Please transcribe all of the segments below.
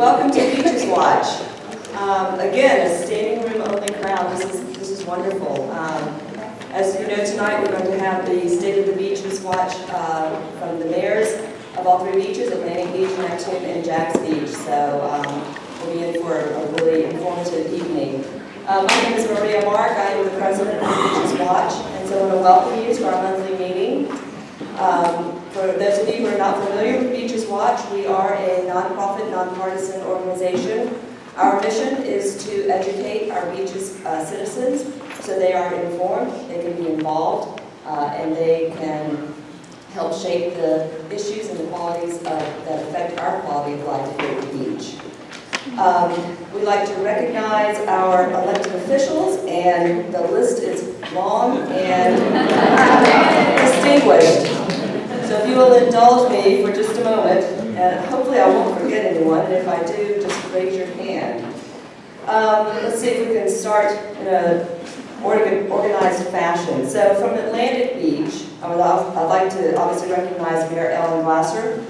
Welcome to Beaches Watch. Again, a standing room only crowd. This is wonderful. As you know, tonight we're going to have the State of the Beaches Watch from the mayors of all three beaches, Atlantic Beach, Neptune, and Jax Beach. So we'll be in for a really informative evening. My name is Maria Mark. I am the president of the Beaches Watch, and so I want to welcome you to our monthly meeting. For those of you who are not familiar with Beaches Watch, we are a nonprofit, nonpartisan organization. Our mission is to educate our beaches citizens so they are informed, they can be involved, and they can help shape the issues and the qualities that affect our quality of life here at the beach. We'd like to recognize our elected officials, and the list is long and distinguished. So if you will indulge me for just a moment, and hopefully I won't forget anyone, and if I do, just raise your hand. Let's see if we can start in an organized fashion. So from Atlantic Beach, I'd like to obviously recognize Mayor Ellen Glasser.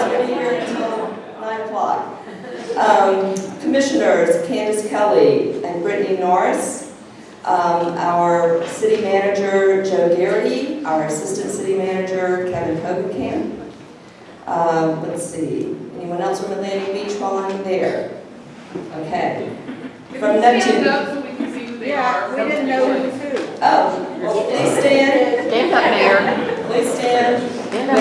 We'll be here until 9 o'clock. Commissioners Candace Kelly and Brittany Norris. Our city manager, Joe Garrity, our assistant city manager, Kevin Hogenkamp. Let's see, anyone else from Atlantic Beach while I'm there? Okay. From Neptune. Stand up so we can see who they are. We didn't know who was who. Oh, well, please stand. Stand up, Mayor. Please stand. Stand up.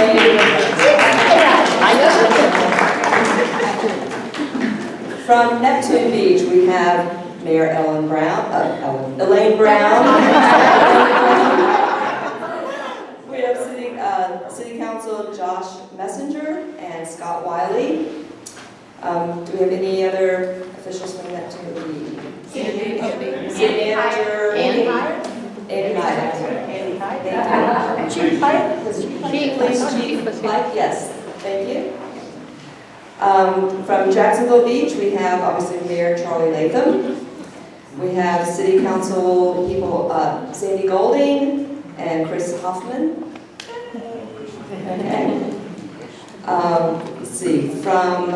From Neptune Beach, we have Mayor Elaine Brown. We have City Council Josh Messenger and Scott Wiley. Do we have any other officials from Neptune Beach? City Manager. Andy Hyde. Chief Pipe? Chief Mike, yes, thank you. From Jacksonville Beach, we have obviously Mayor Charlie Latham. We have City Council people, Sandy Golding and Chris Hoffman. Okay. Let's see, from,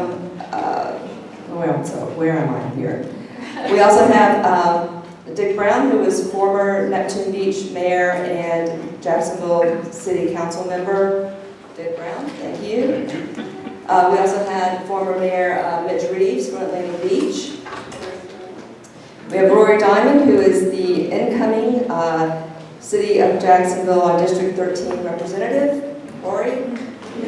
where am I here? We also have Dick Brown, who was former Neptune Beach mayor and Jacksonville City Council member. Dick Brown, thank you. We also had former Mayor Mitch Reeves from Atlantic Beach. We have Rory Diamond, who is the incoming City of Jacksonville District 13 representative. Rory. We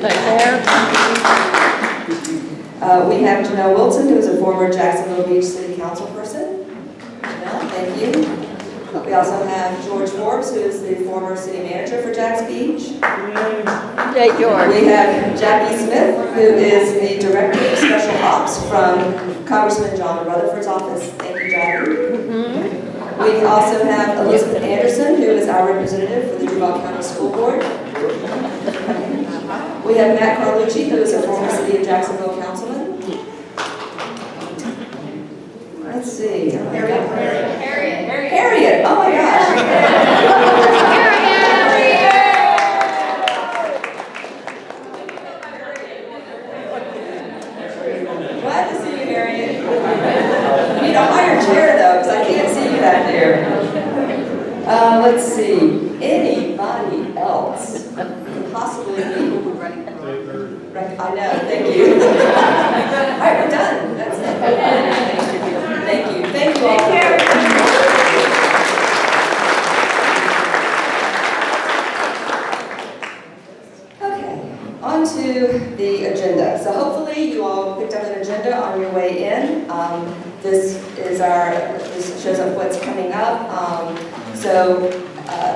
have Janelle Wilson, who is a former Jacksonville Beach City Council person. Janelle, thank you. We also have George Forbes, who is the former city manager for Jax Beach. Hey, George. We have Jackie Smith, who is the director of special ops from Congressman John Rutherford's office. Thank you, Jackie. We also have Elizabeth Anderson, who is our representative for the Duval County School Board. We have Matt Carlucci, who is a former City of Jacksonville councilman. Let's see. Harriet. Oh my gosh. Glad to see you, Harriet. You need a higher chair though, because I can't see you back there. Let's see. Anybody else can possibly be? I know. Thank you. All right, we're done. That's it. Thank you. Thank you all. Okay, on to the agenda. So hopefully you all picked up an agenda on your way in. This shows up what's coming up.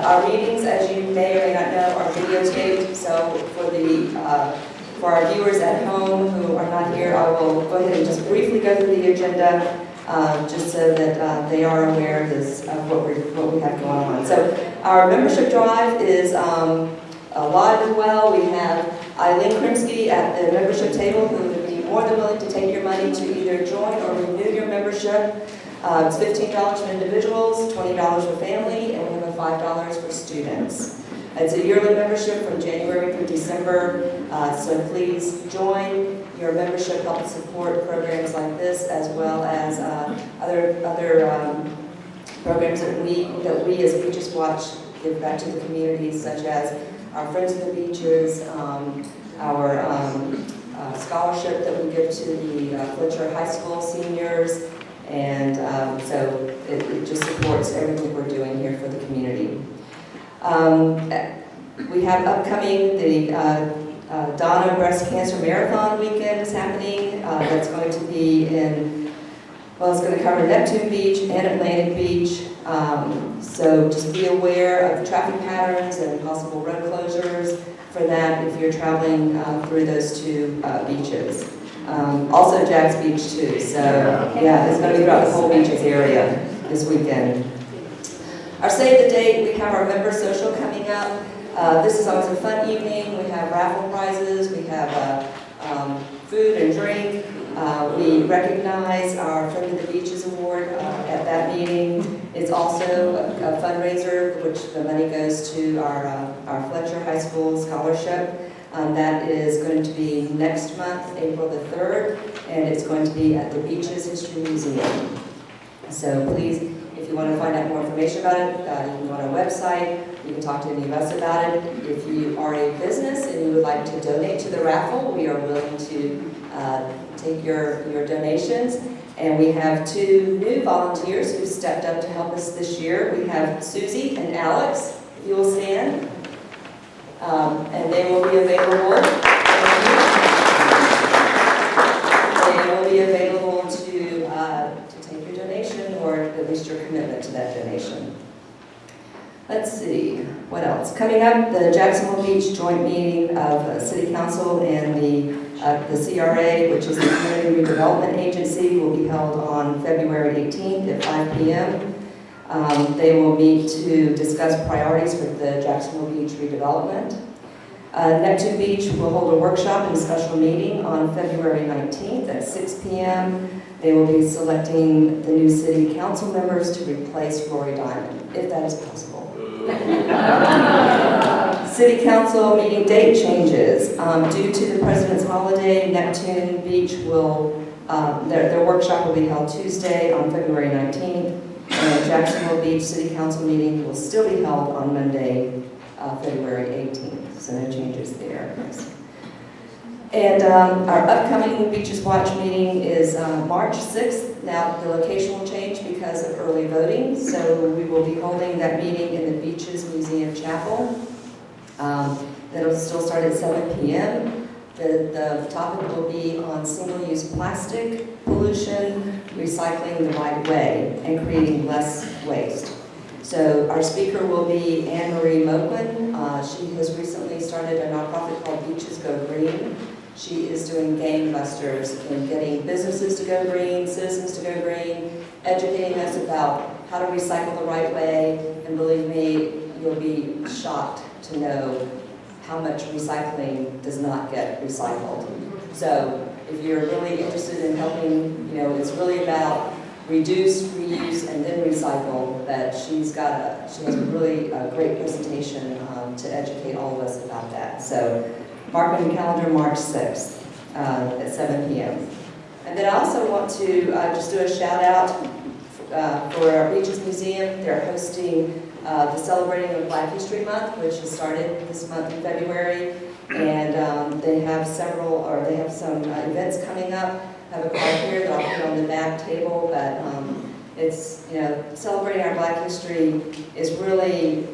Our meetings, as you may or may not know, are videotaped. So for our viewers at home who are not here, I will go ahead and just briefly go through the agenda, just so that they are aware of this, of what we have going on. So our membership drive is alive and well. We have Eileen Krimsky at the membership table, who would be more than willing to take your money to either join or renew your membership. It's $15 for individuals, $20 for family, and we have a $5 for students. It's a yearly membership from January through December, so please join. Your membership helps support programs like this, as well as other programs that we as Beaches Watch give back to the community, such as our Friends of the Beaches, our scholarship that we give to the Fletcher High School seniors, and so it just supports everything we're doing here for the community. We have upcoming the Donna Breast Cancer Marathon weekend is happening. That's going to be in, well, it's going to cover Neptune Beach and Atlantic Beach. So just be aware of the traffic patterns and possible road closures for that if you're traveling through those two beaches. Also Jack's Beach too, so yeah, it's going to be throughout the whole beaches area this weekend. Our save the date, we have our member social coming up. This is always a fun evening. We have raffle prizes, we have food and drink. We recognize our Friend of the Beaches Award at that meeting. It's also a fundraiser, which the money goes to our Fletcher High School scholarship. That is going to be next month, April the 3rd, and it's going to be at the Beaches History Museum. So please, if you want to find out more information about it, you can go on our website. You can talk to any of us about it. If you are a business and you would like to donate to the raffle, we are willing to take your donations. And we have 2 new volunteers who stepped up to help us this year. We have Susie and Alex, if you will stand. And they will be available. They will be available to take your donation, or at least your commitment to that donation. Let's see, what else? Coming up, the Jacksonville Beach joint meeting of City Council and the CRA, which is the Community Redevelopment Agency, will be held on February 18th at 5 p.m. They will meet to discuss priorities for the Jacksonville Beach redevelopment. Neptune Beach will hold a workshop and special meeting on February 19th at 6 p.m. They will be selecting the new city council members to replace Rory Diamond, if that is possible. City council meeting date changes. Due to the President's holiday, Neptune Beach will, their workshop will be held Tuesday on February 19th, and Jacksonville Beach City Council meeting will still be held on Monday, February 18th, so no changes there. And our upcoming Beaches Watch meeting is March 6th. Now, the location will change because of early voting, so we will be holding that meeting in the Beaches Museum Chapel. That'll still start at 7 p.m. The topic will be on single-use plastic, pollution, recycling the right way, and creating less waste. So our speaker will be Anne Marie Moquin. She has recently started a nonprofit called Beaches Go Green. She is doing gangbusters in getting businesses to go green, citizens to go green, educating us about how to recycle the right way, and believe me, you'll be shocked to know how much recycling does not get recycled. So if you're really interested in helping, it's really about reduce, reuse, and then recycle, that she has a really great presentation to educate all of us about that. So mark on your calendar March 6th at 7 p.m. And then I also want to just do a shout out for our Beaches Museum. They're hosting the Celebrating of Black History Month, which has started this month in February. And they have some events coming up. I have a card here that I'll put on the back table, but it's, celebrating our Black history is really,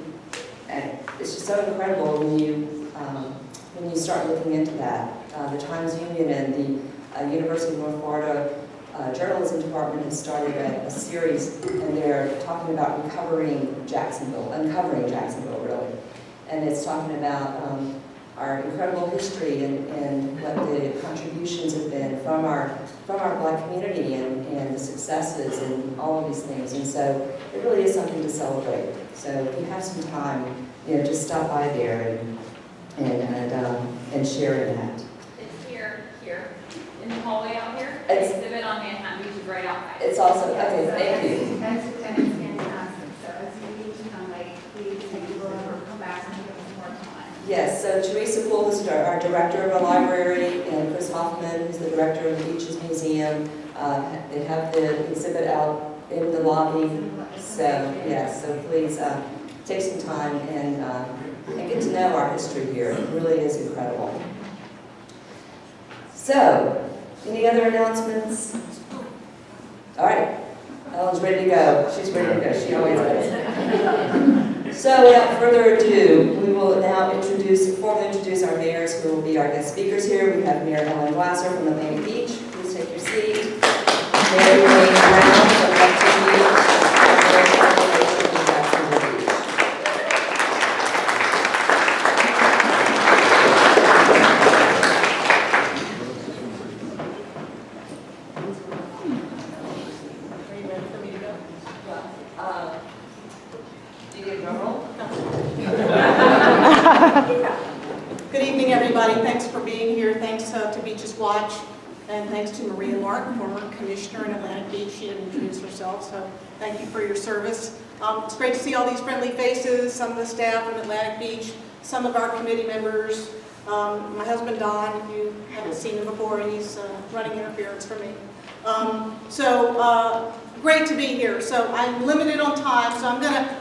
it's just so incredible when you start looking into that. The Times Union and the University of North Florida Journalism Department has started a series, and they're talking about uncovering Jacksonville, really. And it's talking about our incredible history and what the contributions have been from our Black community and the successes and all of these things. And so it really is something to celebrate. So if you have some time, just stop by there and share in that. It's here, in the hallway out here. It's- The exhibit on Manhattan Beach is right outside. It's also, okay, thank you. That's fantastic. So as we please, and you will ever come back and give us more Yes, so Teresa Poole is our director of our library, and Chris Hoffman, who's the director of the Beaches Museum. They have the exhibit out in the lobby, so yes, so please take some time and get to know our history here. It really is incredible. So, any other announcements? All right, Ellen's ready to go. She's ready to go. She always is. So, without further ado, we will now formally introduce our mayors who will be our guest speakers here. We have Mayor Ellen Glasser from Atlantic Beach. Please take your seat. Mayor Elaine from Neptune Beach. And Mayor from Jacksonville Beach. Do you get a drum roll? Good evening, everybody. Thanks for being here. Thanks to Beaches Watch, and thanks to Maria Mark, former commissioner in Atlantic Beach. She didn't introduce herself, so thank you for your service. It's great to see all these friendly faces, some of the staff in Atlantic Beach, some of our committee members. My husband, Don, if you haven't seen him before, he's running interference for me. Great to be here. So I'm limited on time, so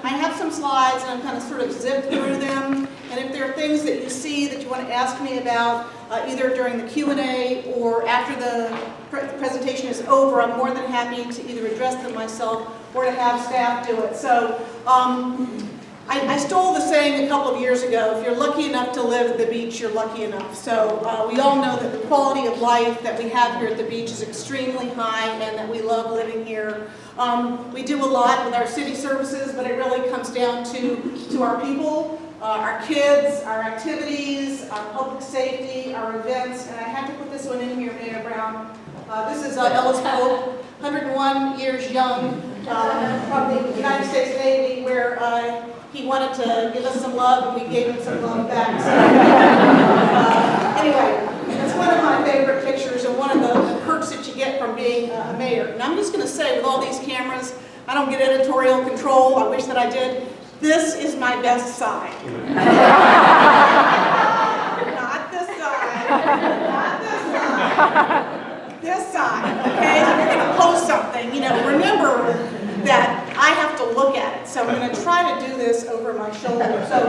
I have some slides and I'm kind of sort of zip through them. And if there are things that you see that you want to ask me about, either during the Q&A or after the presentation is over, I'm more than happy to either address them myself or to have staff do it. So I stole the saying a couple of years ago, if you're lucky enough to live at the beach, you're lucky enough. So we all know that the quality of life that we have here at the beach is extremely high and that we love living here. We do a lot with our city services, but it really comes down to our people, our kids, our activities, our public safety, our events. And I had to put this one in here, Mayor Brown. This is Ellis Pope, 101 years young, from the United States Navy, where he wanted to give us some love, and we gave him some love back. So, anyway, it's one of my favorite pictures and one of the perks that you get from being a mayor. And I'm just going to say, with all these cameras, I don't get editorial control. I wish that I did. This is my best side. Not this side. Not this side. This side. Okay? If you're going to post something, remember that I have to look at it. So I'm going to try to do this over my shoulder. So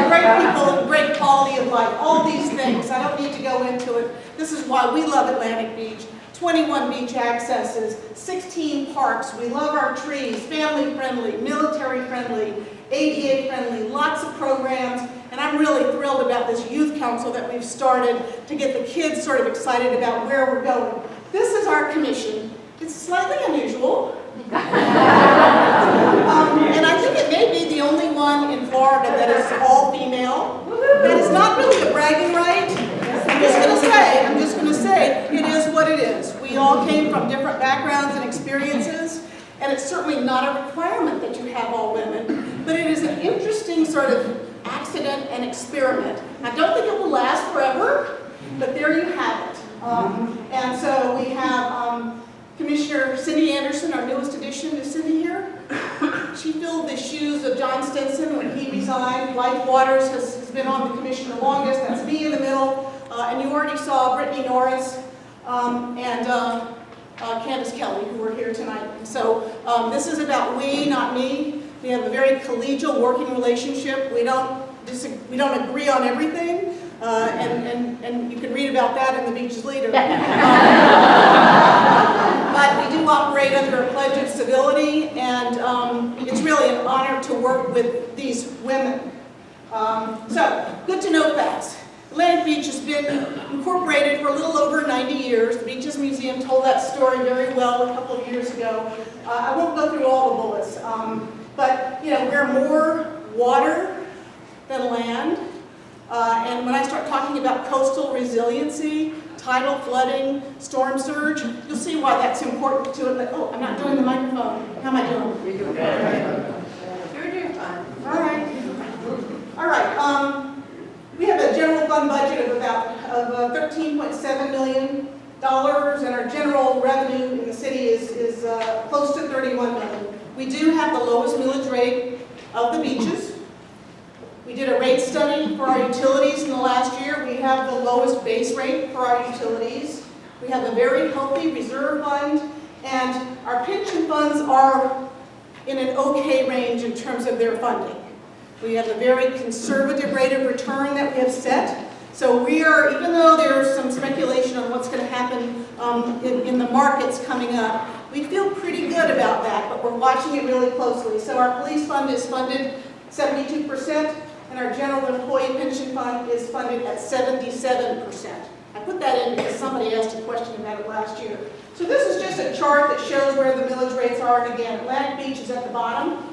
great people and great quality of life, all these things. I don't need to go into it. This is why we love Atlantic Beach. 21 beach accesses, 16 parks. We love our trees, family friendly, military friendly, ADA friendly, lots of programs. And I'm really thrilled about this youth council that we've started to get the kids sort of excited about where we're going. This is our commission. It's slightly unusual. And I think it may be the only one in Florida that is all female. And it's not really a bragging right. I'm just going to say, it is what it is. We all came from different backgrounds and experiences, and it's certainly not a requirement that you have all women, but it is an interesting sort of accident and experiment. I don't think it will last forever, but there you have it. And so we have Commissioner Cindy Anderson, our newest addition. Is Cindy here? She filled the shoes of John Stinson when he resigned. Life Waters has been on the commission the longest. That's me in the middle. And you already saw Brittany Norris and Candace Kelly, who were here tonight. And so this is about we, not me. We have a very collegial working relationship. We don't agree on everything. And you can read about that in the Beaches Leader. But we do operate under a pledge of civility, and it's really an honor to work with these women. So, good to know facts. Atlantic Beach has been incorporated for a little over 90 years. The Beaches Museum told that story very well a couple of years ago. I won't go through all the bullets, but we're more water than land. And when I start talking about coastal resiliency, tidal flooding, storm surge, you'll see why that's important to it. Oh, I'm not doing the microphone. How am I doing? You're doing fine. You're doing fine. All right. All right. We have a general fund budget of about $13.7 million, and our general revenue in the city is close to $31 million. We do have the lowest millage rate of the beaches. We did a rate study for our utilities in the last year. We have the lowest base rate for our utilities. We have a very healthy reserve fund, and our pension funds are in an okay range in terms of their funding. We have a very conservative rate of return that we have set. So we are, even though there's some speculation on what's going to happen in the markets coming up, we feel pretty good about that, but we're watching it really closely. So our police fund is funded 72%, and our general employee pension fund is funded at 77%. I put that in because somebody asked a question about it last year. So this is just a chart that shows where the millage rates are, and again, Atlantic Beach is at the bottom.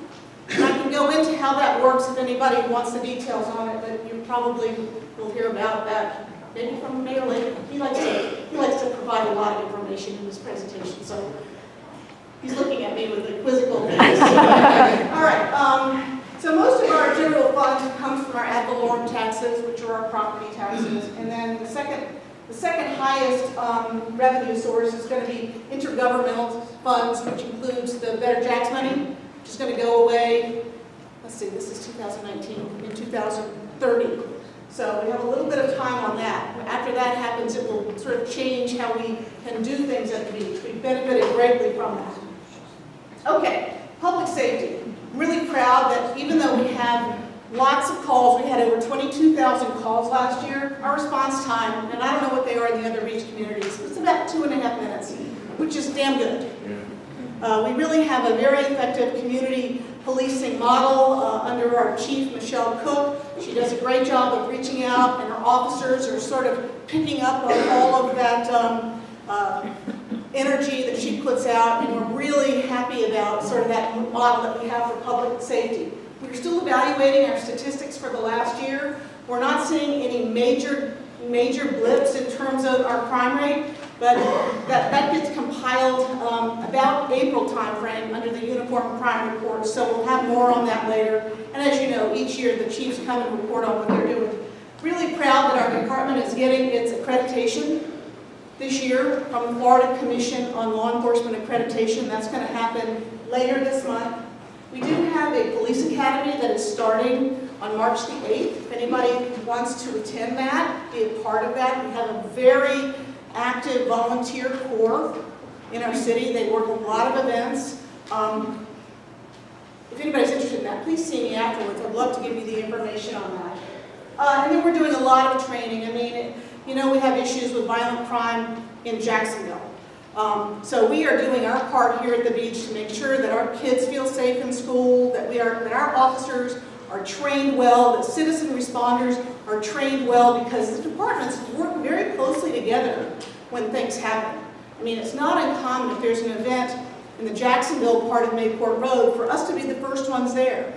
And I can go into how that works if anybody wants the details on it, but you probably will hear about that maybe from Mayor Elaine. He likes to provide a lot of information in his presentation, so he's looking at me with a quizzical face. All right, so most of our general fund comes from our ad valorem taxes, which are our property taxes, and then the second highest revenue source is going to be intergovernmental funds, which includes the Better Jacks money, which is going to go away, let's see, this is 2019, in 2030. So we have a little bit of time on that. After that happens, it will sort of change how we can do things at the beach. We benefited greatly from that. Okay, public safety. I'm really proud that even though we have lots of calls, we had over 22,000 calls last year, our response time, and I don't know what they are in the other beach communities, it's about 2.5 minutes, which is damn good. We really have a very effective community policing model under our chief, Michelle Cook. She does a great job of reaching out, and our officers are sort of picking up on all of that energy that she puts out, and we're really happy about sort of that model that we have for public safety. We're still evaluating our statistics for the last year. We're not seeing any major blips in terms of our crime rate, but that gets compiled about April timeframe under the Uniform Crime Report, so we'll have more on that later. And as you know, each year the chiefs come and report on what they're doing. Really proud that our department is getting its accreditation this year from the Florida Commission on Law Enforcement Accreditation. That's going to happen later this month. We do have a police academy that is starting on March the 8th. If anybody wants to attend that, be a part of that. We have a very active volunteer corps in our city. They work a lot of events. If anybody's interested in that, please see me afterwards. I'd love to give you the information on that. And then we're doing a lot of training. I mean, you know, we have issues with violent crime in Jacksonville. So we are doing our part here at the beach to make sure that our kids feel safe in school, that our officers are trained well, that citizen responders are trained well, because the departments work very closely together when things happen. I mean, it's not uncommon if there's an event in the Jacksonville part of Mayport Road for us to be the first ones there.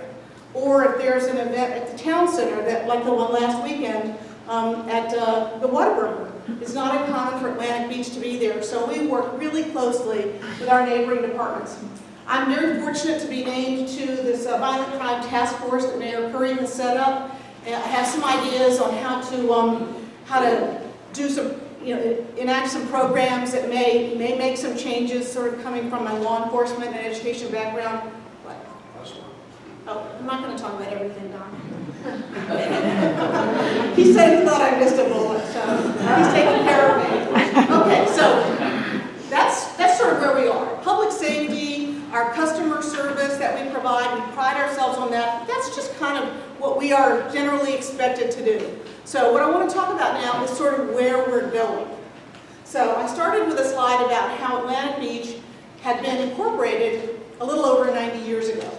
Or if there's an event at the town center, that, like the one last weekend at the Whataburger. It's not uncommon for Atlantic Beach to be there, so we work really closely with our neighboring departments. I'm very fortunate to be named to this violent crime task force that Mayor Curry has set up. And I have some ideas on how to do some, enact some programs that may make some changes, sort of coming from my law enforcement and education background. What? Oh, I'm not going to talk about everything, Don. He said he thought I missed a bullet, so he's taking care of me. Okay, so that's sort of where we are. Public safety, our customer service that we provide, we pride ourselves on that. That's just kind of what we are generally expected to do. So what I want to talk about now is sort of where we're going. So I started with a slide about how Atlantic Beach had been incorporated a little over 90 years ago.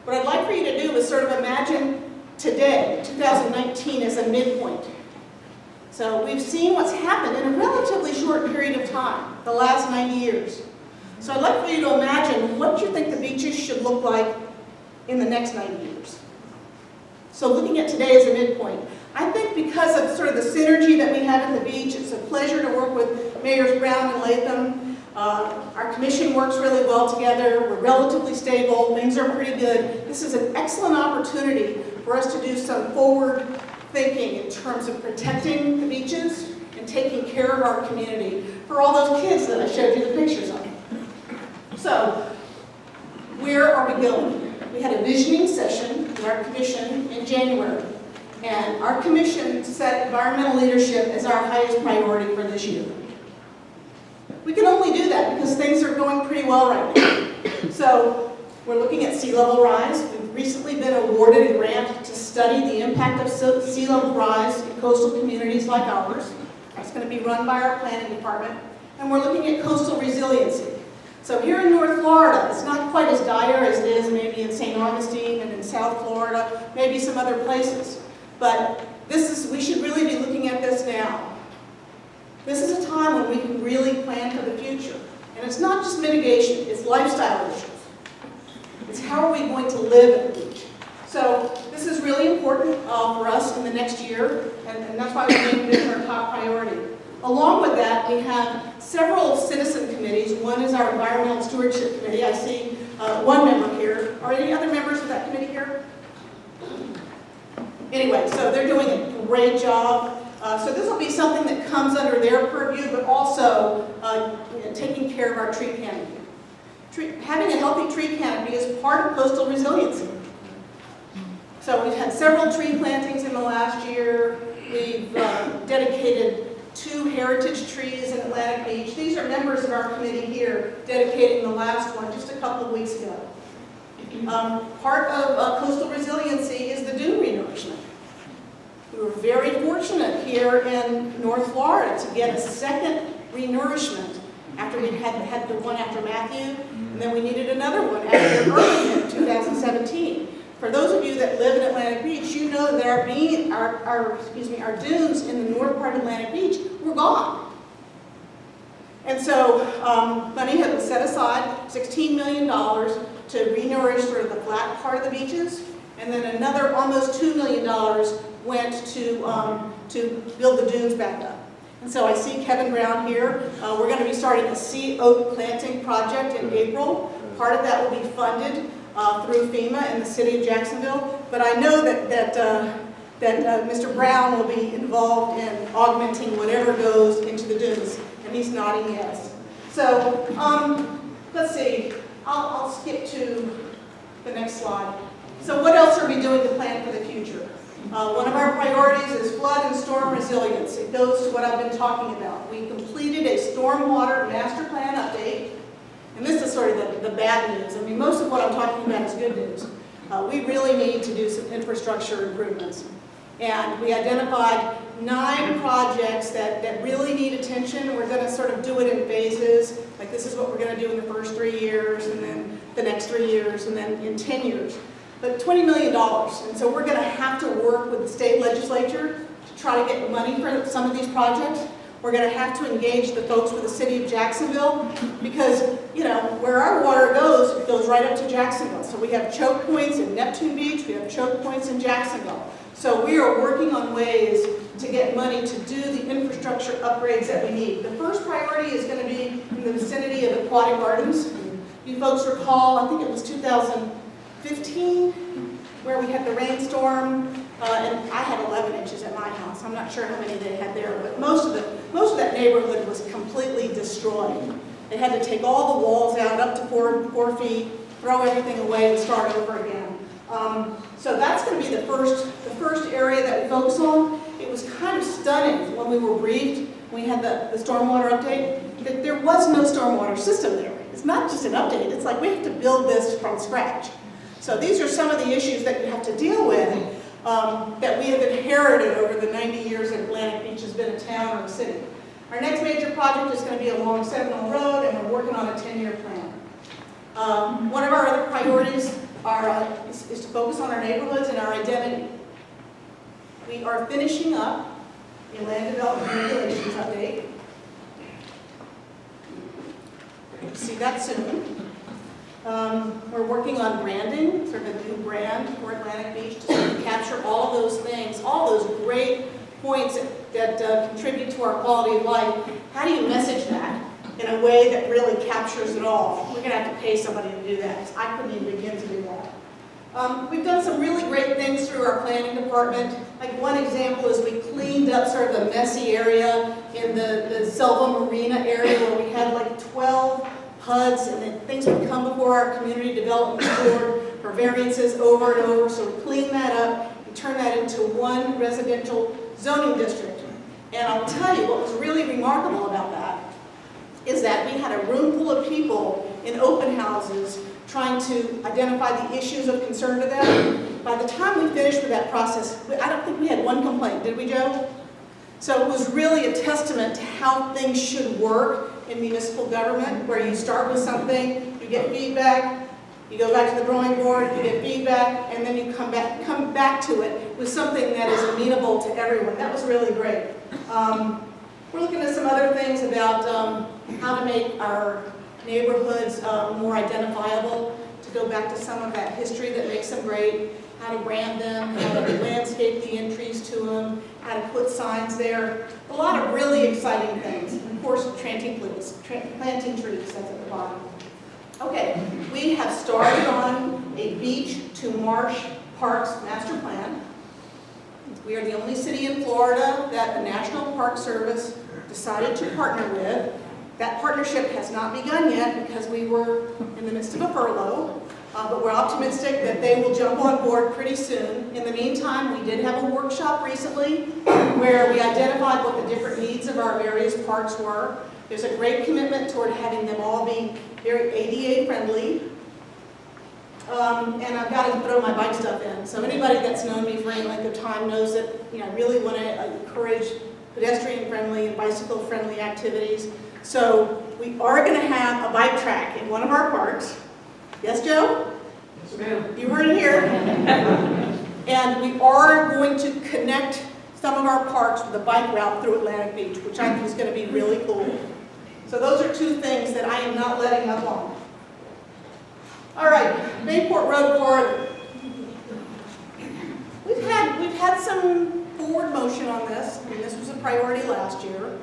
What I'd like for you to do is sort of imagine today, 2019, as a midpoint. So we've seen what's happened in a relatively short period of time, the last 90 years. So I'd like for you to imagine what you think the beaches should look like in the next 90 years. So looking at today as a midpoint, I think because of sort of the synergy that we have at the beach, it's a pleasure to work with Mayors Brown and Latham. Our commission works really well together. We're relatively stable. Things are pretty good. This is an excellent opportunity for us to do some forward thinking in terms of protecting the beaches and taking care of our community for all those kids that I showed you the pictures of. So, where are we going? We had a visioning session with our commission in January. And our commission set environmental leadership as our highest priority for this year. We can only do that because things are going pretty well right now. So we're looking at sea level rise. We've recently been awarded a grant to study the impact of sea level rise in coastal communities like ours. That's going to be run by our planning department. And we're looking at coastal resiliency. So here in North Florida, it's not quite as dire as it is maybe in St. Augustine and in South Florida, maybe some other places. But we should really be looking at this now. This is a time when we can really plan for the future. And it's not just mitigation, it's lifestyle issues. It's how are we going to live at the beach. So this is really important for us in the next year, and that's why we named it our top priority. Along with that, we have several citizen committees. One is our Environmental Stewardship Committee. I see one member here. Are any other members of that committee here? Anyway, so they're doing a great job. So this will be something that comes under their purview, but also taking care of our tree canopy. Having a healthy tree canopy is part of coastal resiliency. So we've had several tree plantings in the last year. We've dedicated 2 heritage trees in Atlantic Beach. These are members of our committee here dedicating the last one just a couple of weeks ago. Part of coastal resiliency is the dune renourishment. We were very fortunate here in North Florida to get a second renourishment after we had the one after Matthew, and then we needed another one after Irma in 2017. For those of you that live in Atlantic Beach, you know that our dunes in the north part of Atlantic Beach were gone. And so money had been set aside, $16 million, to renourish sort of the flat part of the beaches, and then another almost $2 million went to build the dunes back up. And so I see Kevin Brown here. We're going to be starting a sea oak planting project in April. Part of that will be funded through FEMA and the city of Jacksonville. But I know that Mr. Brown will be involved in augmenting whatever goes into the dunes, and he's nodding yes. So let's see. I'll skip to the next slide. So what else are we doing to plan for the future? One of our priorities is flood and storm resilience. It goes to what I've been talking about. We completed a stormwater master plan update. And this is sort of the bad news. I mean, most of what I'm talking about is good news. We really need to do some infrastructure improvements. And we identified 9 projects that really need attention. We're going to sort of do it in phases. Like this is what we're going to do in the first 3 years, and then the next 3 years, and then in 10 years. But $20 million. And so we're going to have to work with the state legislature to try to get money for some of these projects. We're going to have to engage the folks with the city of Jacksonville because, you know, where our water goes, it goes right up to Jacksonville. So we have choke points in Neptune Beach, we have choke points in Jacksonville. So we are working on ways to get money to do the infrastructure upgrades that we need. The first priority is going to be in the vicinity of aquatic gardens. You folks recall, I think it was 2015, where we had the rainstorm. And I had 11 inches at my house. I'm not sure how many they had there, but most of that neighborhood was completely destroyed. They had to take all the walls out up to 4 feet, throw everything away, and start over again. So that's going to be the first area that we focus on. It was kind of stunning when we were briefed. We had the stormwater update. That there was no stormwater system there. It's not just an update. It's like we have to build this from scratch. So these are some of the issues that you have to deal with. That we have inherited over the 90 years that Atlantic Beach has been a town or a city. Our next major project is going to be along Seminole Road, and we're working on a 10-year plan. One of our other priorities is to focus on our neighborhoods and our identity. We are finishing up the land development regulations update. You'll see that soon. We're working on branding, sort of a new brand for Atlantic Beach to sort of capture all of those things, all those great points that contribute to our quality of life. How do you message that in a way that really captures it all? We're going to have to pay somebody to do that. I couldn't even begin to do that. We've done some really great things through our planning department. Like one example is we cleaned up sort of a messy area in the Selva Marina area where we had like 12 HUDs, and then things would come before our community development board for variances over and over. So we cleaned that up. We turn that into one residential zoning district. And I'll tell you what was really remarkable about that is that we had a room full of people in open houses trying to identify the issues of concern to them. By the time we finished with that process, I don't think we had one complaint, did we, Joe? So it was really a testament to how things should work in municipal government, where you start with something, you get feedback, you go back to the drawing board, you get feedback, and then you come back to it with something that is amenable to everyone. That was really great. We're looking at some other things about how to make our neighborhoods more identifiable, to go back to some of that history that makes them great, how to brand them, how to landscape the entries to them, how to put signs there. A lot of really exciting things. And of course, planting trees, that's at the bottom. Okay, we have started on a beach to marsh parks master plan. We are the only city in Florida that the National Park Service decided to partner with. That partnership has not begun yet because we were in the midst of a furlough, but we're optimistic that they will jump on board pretty soon. In the meantime, we did have a workshop recently where we identified what the different needs of our various parks were. There's a great commitment toward having them all be very ADA friendly. And I've got to throw my bike stuff in. So anybody that's known me for any length of time knows that I really want to encourage pedestrian-friendly and bicycle-friendly activities. So we are going to have a bike track in one of our parks. Yes, Joe? Yes, ma'am. You heard it here. And we are going to connect some of our parks with a bike route through Atlantic Beach, which I think is going to be really cool. So those are two things that I am not letting up on. All right, Mayport Road corridor. We've had some forward motion on this. I mean, this was a priority last year.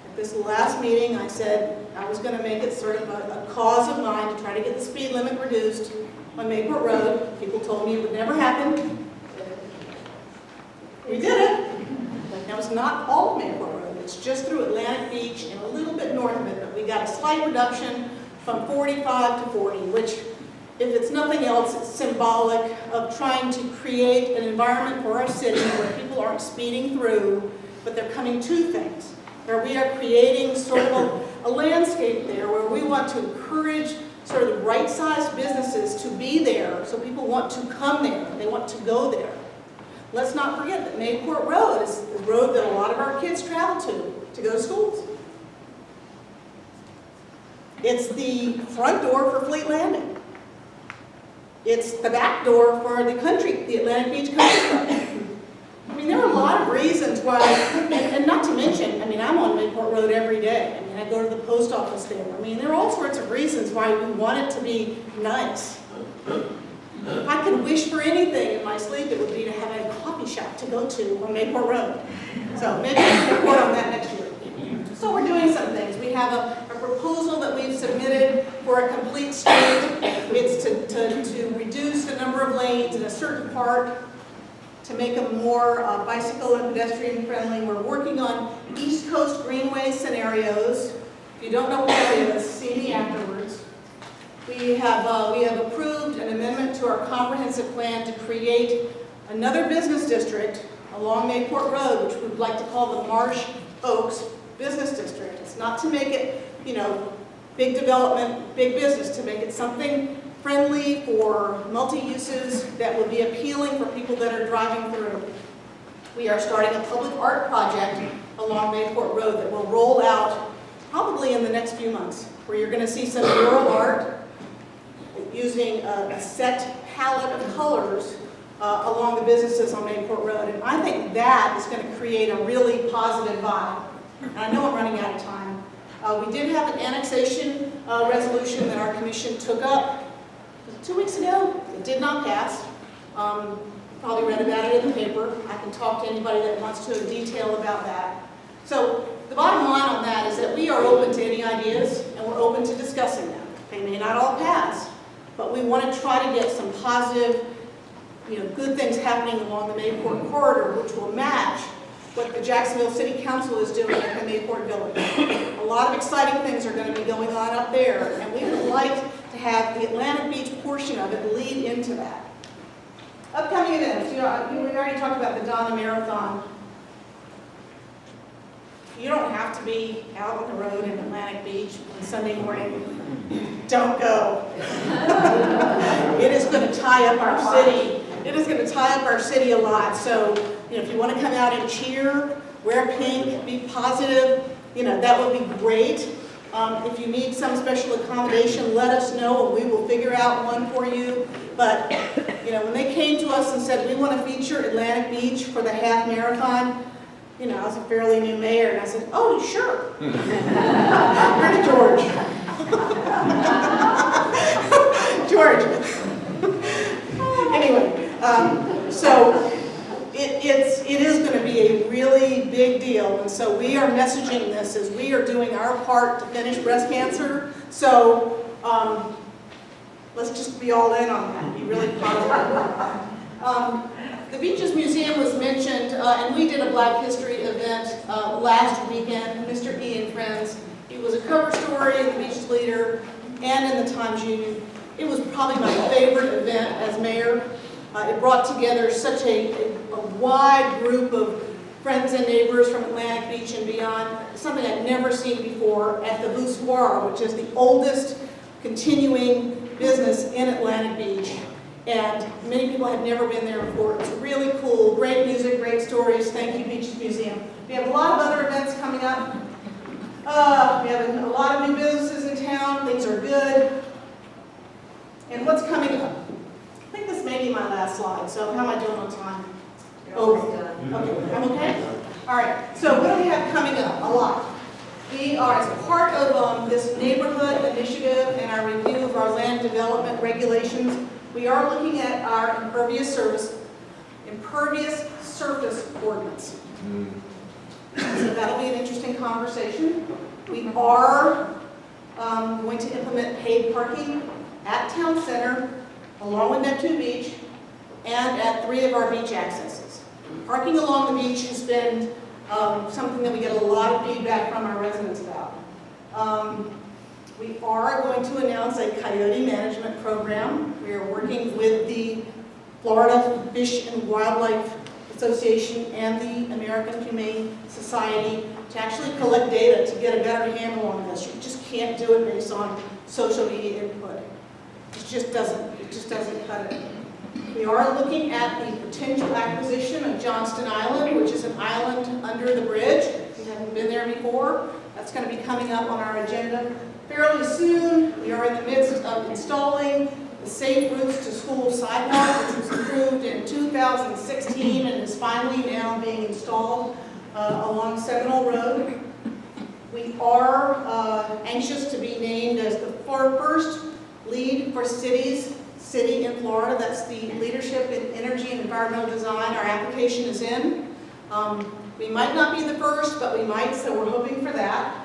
At this last meeting, I said I was going to make it sort of a cause of mine to try to get the speed limit reduced on Mayport Road. People told me it would never happen. We did it. But that was not all of Mayport Road. It's just through Atlantic Beach and a little bit north of it. But we got a slight reduction from 45 to 40, which, if it's nothing else, it's symbolic of trying to create an environment for our city where people aren't speeding through, but they're coming to things. Where we are creating sort of a landscape there where we want to encourage sort of the right-sized businesses to be there so people want to come there, they want to go there. Let's not forget that Mayport Road is the road that a lot of our kids travel to go to schools. It's the front door for Fleet Landing. It's the back door for the Atlantic Beach Country Club. I mean, there are a lot of reasons why, and not to mention, I mean, I'm on Mayport Road every day. I mean, I go to the post office there. I mean, there are all sorts of reasons why we want it to be nice. If I could wish for anything in my sleep, it would be to have a coffee shop to go to on Mayport Road. So maybe we can report on that next year. So we're doing some things. We have a proposal that we've submitted for a complete street. It's to reduce the number of lanes in a certain part, to make them more bicycle and pedestrian friendly. We're working on East Coast Greenway scenarios. If you don't know what that is, see me afterwards. We have approved an amendment to our comprehensive plan to create another business district along Mayport Road, which we'd like to call the Marsh Oaks Business District. It's not to make it, big development, big business, to make it something friendly for multi-uses that will be appealing for people that are driving through. We are starting a public art project along Mayport Road that will roll out probably in the next few months, where you're going to see some mural art using a set palette of colors along the businesses on Mayport Road. And I think that is going to create a really positive vibe. And I know I'm running out of time. We did have an annexation resolution that our commission took up 2 weeks ago. It did not pass. You probably read about it in the paper. I can talk to anybody that wants to in detail about that. So the bottom line on that is that we are open to any ideas, and we're open to discussing them. They may not all pass, but we want to try to get some positive, good things happening along the Mayport corridor, which will match what the Jacksonville City Council is doing at the Mayport Village. A lot of exciting things are going to be going on up there, and we would like to have the Atlantic Beach portion of it lead into that. Upcoming events. We already talked about the Donna Marathon. You don't have to be out on the road in Atlantic Beach on Sunday morning. Don't go. It is going to tie up our city. It is going to tie up our city a lot. So, if you want to come out and cheer, wear pink, be positive, that would be great. If you need some special accommodation, let us know and we will figure out one for you. But, when they came to us and said, we want to feature Atlantic Beach for the half marathon, I was a fairly new mayor, and I said, oh, sure. Where's George? George. Anyway, so it is going to be a really big deal, and so we are messaging this as we are doing our part to finish breast cancer. So let's just be all in on that, be really positive. The Beaches Museum was mentioned, and we did a Black History event last weekend. Mr. E and Friends. It was a cover story in the Beaches Leader and in the Times-Union. It was probably my favorite event as mayor. It brought together such a wide group of friends and neighbors from Atlantic Beach and beyond, something I'd never seen before at the Voussoir, which is the oldest continuing business in Atlantic Beach. And many people had never been there before. It's really cool, great music, great stories. Thank you, Beaches Museum. We have a lot of other events coming up. We have a lot of new businesses in town. Things are good. And what's coming up? I think this may be my last slide, so how am I doing on time? Oh, okay, I'm okay? All right, so what do we have coming up? A lot. We are, as part of this neighborhood initiative and our review of our land development regulations, we are looking at our impervious surface ordinance. So that'll be an interesting conversation. We are going to implement paid parking at Town Center, along with Neptune Beach, and at 3 of our beach accesses. Parking along the beach has been something that we get a lot of feedback from our residents about. We are going to announce a coyote management program. We are working with the Florida Fish and Wildlife Association and the American Humane Society to actually collect data to get a better handle on this. You just can't do it based on social media input. It just doesn't cut it. We are looking at the potential acquisition of Johnston Island, which is an island under the bridge. If you haven't been there before, that's going to be coming up on our agenda fairly soon. We are in the midst of installing the Safe Routes to School sidewalk, which was approved in 2016 and is finally now being installed along Seminole Road. We are anxious to be named as the first lead for city in Florida. That's the Leadership in Energy and Environmental Design. Our application is in. We might not be the first, but we might, so we're hoping for that.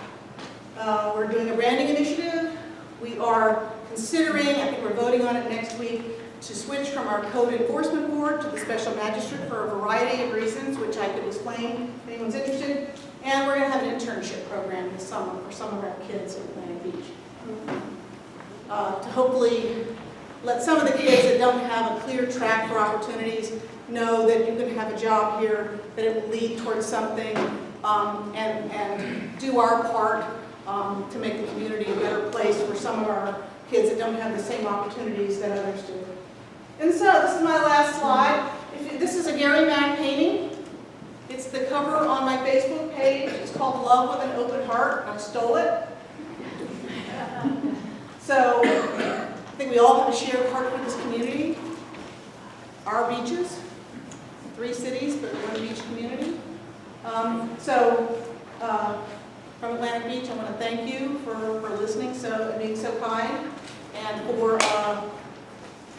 We're doing a branding initiative. We are considering, I think we're voting on it next week, to switch from our code enforcement board to the special magistrate for a variety of reasons, which I could explain if anyone's interested. And we're going to have an internship program this summer for some of our kids at Atlantic Beach. To hopefully let some of the kids that don't have a clear track for opportunities know that you can have a job here, that it will lead towards something, and do our part to make the community a better place for some of our kids that don't have the same opportunities that others do. And so this is my last slide. This is a Gary Mack painting. It's the cover on my Facebook page. It's called Love with an Open Heart. I stole it. So I think we all have a shared heart for this community. Our beaches, 3 cities, but 1 beach community. From Atlantic Beach, I want to thank you for listening and being so kind, and for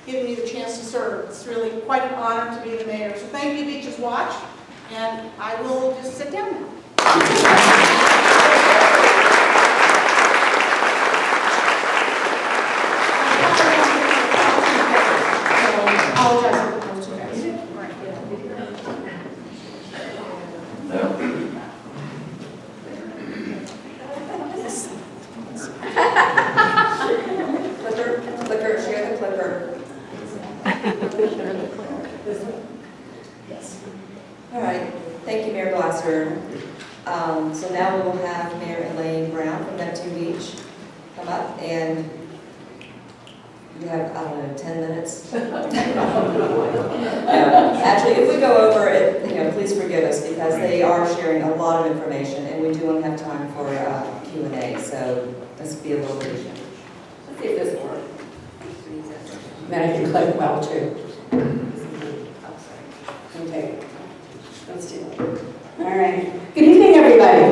giving me the chance to serve. It's really quite an honor to be the mayor. So thank you, Beaches Watch, and I will just sit down now. I apologize if it goes too fast. Clicker, share the clicker. Glasser. So now we will have Mayor Elaine Brown from Neptune Beach come up, and you have, I don't know, 10 minutes? Actually, if we go over it, please forgive us, because they are sharing a lot of information, and we do want to have time for Q&A, so let's be a little patient. Let's see if this works. Then I can click well too. Okay. Let's do it. All right. Good evening, everybody.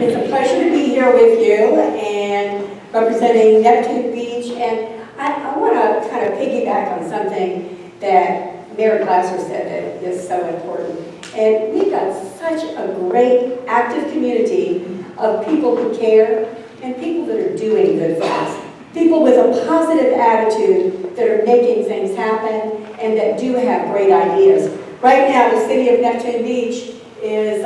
It's a pleasure to be here with you and representing Neptune Beach. And I want to kind of piggyback on something that Mayor Glasser said that is so important. And we've got such a great, active community of people who care and people that are doing good things. People with a positive attitude that are making things happen and that do have great ideas. Right now, the city of Neptune Beach is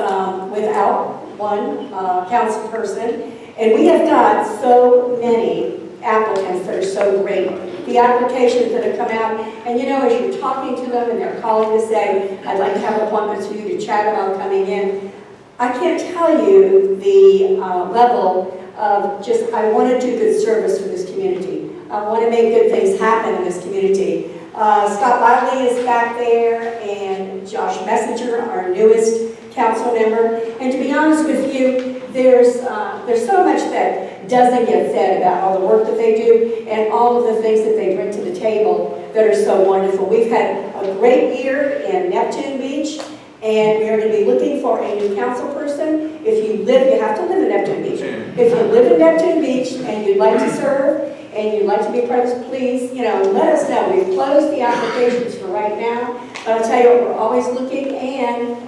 without one council person, and we have got so many applicants that are so great. The applications that have come out, and as you're talking to them and they're calling to say, I'd like to have an appointment with you to chat about coming in, I can't tell you the level of just, I want to do good service for this community. I want to make good things happen in this community. Scott Wiley is back there, and Josh Messenger, our newest council member. And to be honest with you, there's so much that doesn't get said about all the work that they do and all of the things that they bring to the table that are so wonderful. We've had a great year in Neptune Beach, and we are going to be looking for a new council person. If you have to live in Neptune Beach. If you live in Neptune Beach and you'd like to serve and you'd like to be part of this, please, let us know. We've closed the applications for right now, but I'll tell you what, we're always looking, and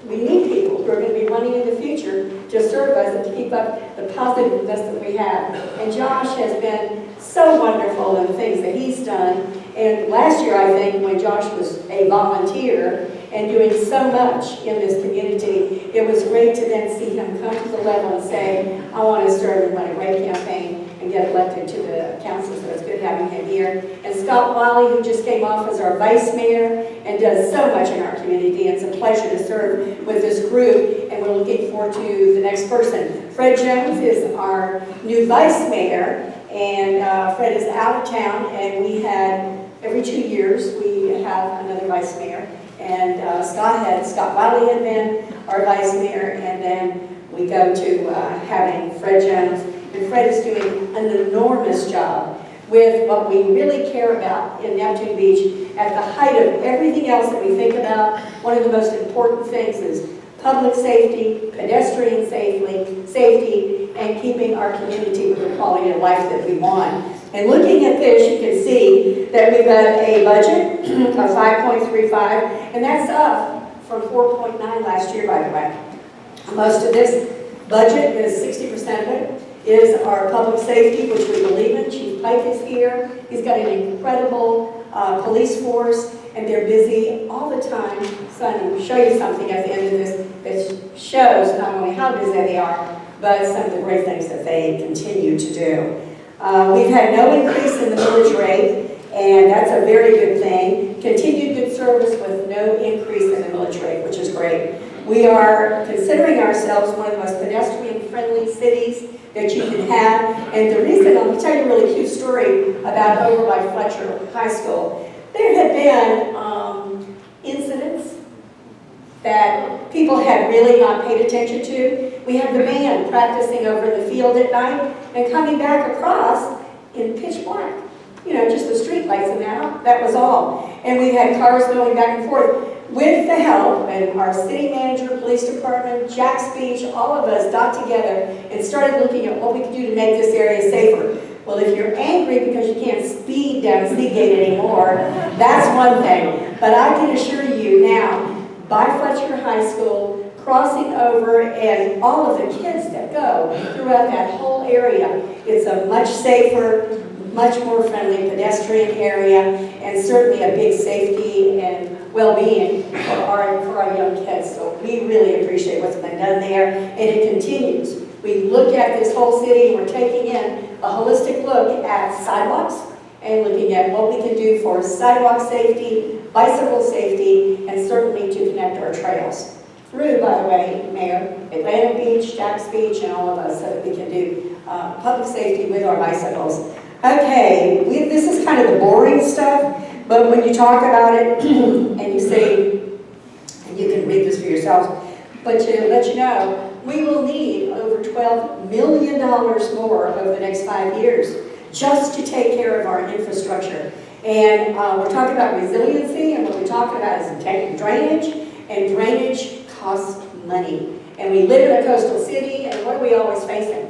we need people who are going to be running in the future to serve us and to keep up the positiveness that we have. And Josh has been so wonderful in the things that he's done. And last year, I think, when Josh was a volunteer and doing so much in this community, it was great to then see him come to the level and say, I want to serve and run a great campaign and get elected to the council, so it's good having him here. And Scott Wiley, who just came off as our vice mayor and does so much in our community. It's a pleasure to serve with this group, and we're looking forward to the next person. Fred Jones is our new vice mayor, and Fred is out of town, and we had, every 2 years, we have another vice mayor. And Scott Wiley had been our vice mayor, and then we go to having Fred Jones. And Fred is doing an enormous job with what we really care about in Neptune Beach. At the height of everything else that we think about, one of the most important things is public safety, pedestrian safety, and keeping our community with the quality of life that we want. And looking at this, you can see that we've got a budget of 5.35, and that's up from 4.9 last year, by the way. Most of this budget is 60% of it is our public safety, which we believe in. Chief Pike is here. He's got an incredible police force, and they're busy all the time. So I'm going to show you something at the end of this that shows not only how busy they are, but some of the great things that they continue to do. We've had no increase in the millage rate, and that's a very good thing. Continued good service with no increase in the millage rate, which is great. We are considering ourselves one of the most pedestrian-friendly cities that you can have. And the reason, I'll tell you a really cute story about over by Fletcher High School. There had been incidents that people had really not paid attention to. We had the band practicing over in the field at night and coming back across in pitch black. Just the street lights and that was all. And we had cars going back and forth. With the help, and our city manager, police department, Jack's Beach, all of us got together and started looking at what we could do to make this area safer. Well, if you're angry because you can't speed down Seagate anymore, that's one thing. But I can assure you now, by Fletcher High School, crossing over, and all of the kids that go throughout that whole area, it's a much safer, much more friendly pedestrian area, and certainly a big safety and well-being for our young kids. So we really appreciate what's been done there, and it continues. We look at this whole city, and we're taking in a holistic look at sidewalks and looking at what we can do for sidewalk safety, bicycle safety, and certainly to connect our trails. through, by the way, Mayor, Atlantic Beach, Jack's Beach, and all of us, so that we can do public safety with our bicycles. Okay, this is kind of the boring stuff, but when you talk about it, and you say, and you can read this for yourselves, but to let you know, we will need over $12 million more over the next 5 years just to take care of our infrastructure. And we're talking about resiliency, and what we're talking about is drainage, and drainage costs money. And we live in a coastal city, and what are we always facing?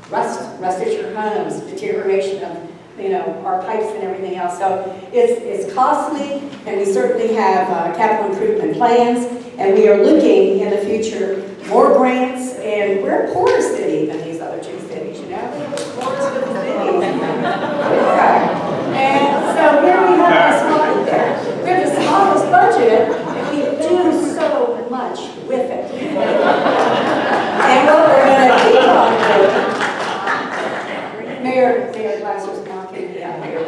Rust at your homes, deterioration of, you know, our pipes and everything else. So it's costly, and we certainly have capital improvement plans, and we are looking in the future more grants, and we're a poorer city than these other two cities, you know? We're the poorest of the cities. And so here we have the smallest budget, and we do so much with it. And what we're going to keep on doing, Mayor Glasser's knocking me out here.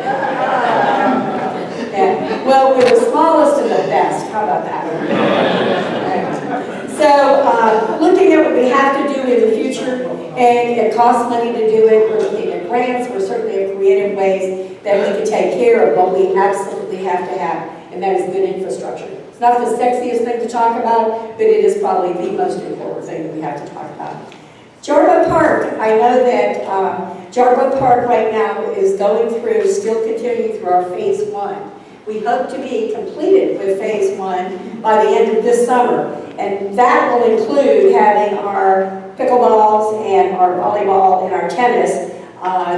Yeah. Well, we're the smallest and the best. How about that? So, looking at what we have to do in the future, and it costs money to do it. We're looking at grants. We're certainly at creative ways that we can take care of what we absolutely have to have, and that is good infrastructure. It's not the sexiest thing to talk about, but it is probably the most important thing that we have to talk about. Jarboe Park, I know that Jarboe Park right now is still continuing through our phase 1. We hope to be completed with phase 1 by the end of this summer, and that will include having our pickleballs and our volleyball and our tennis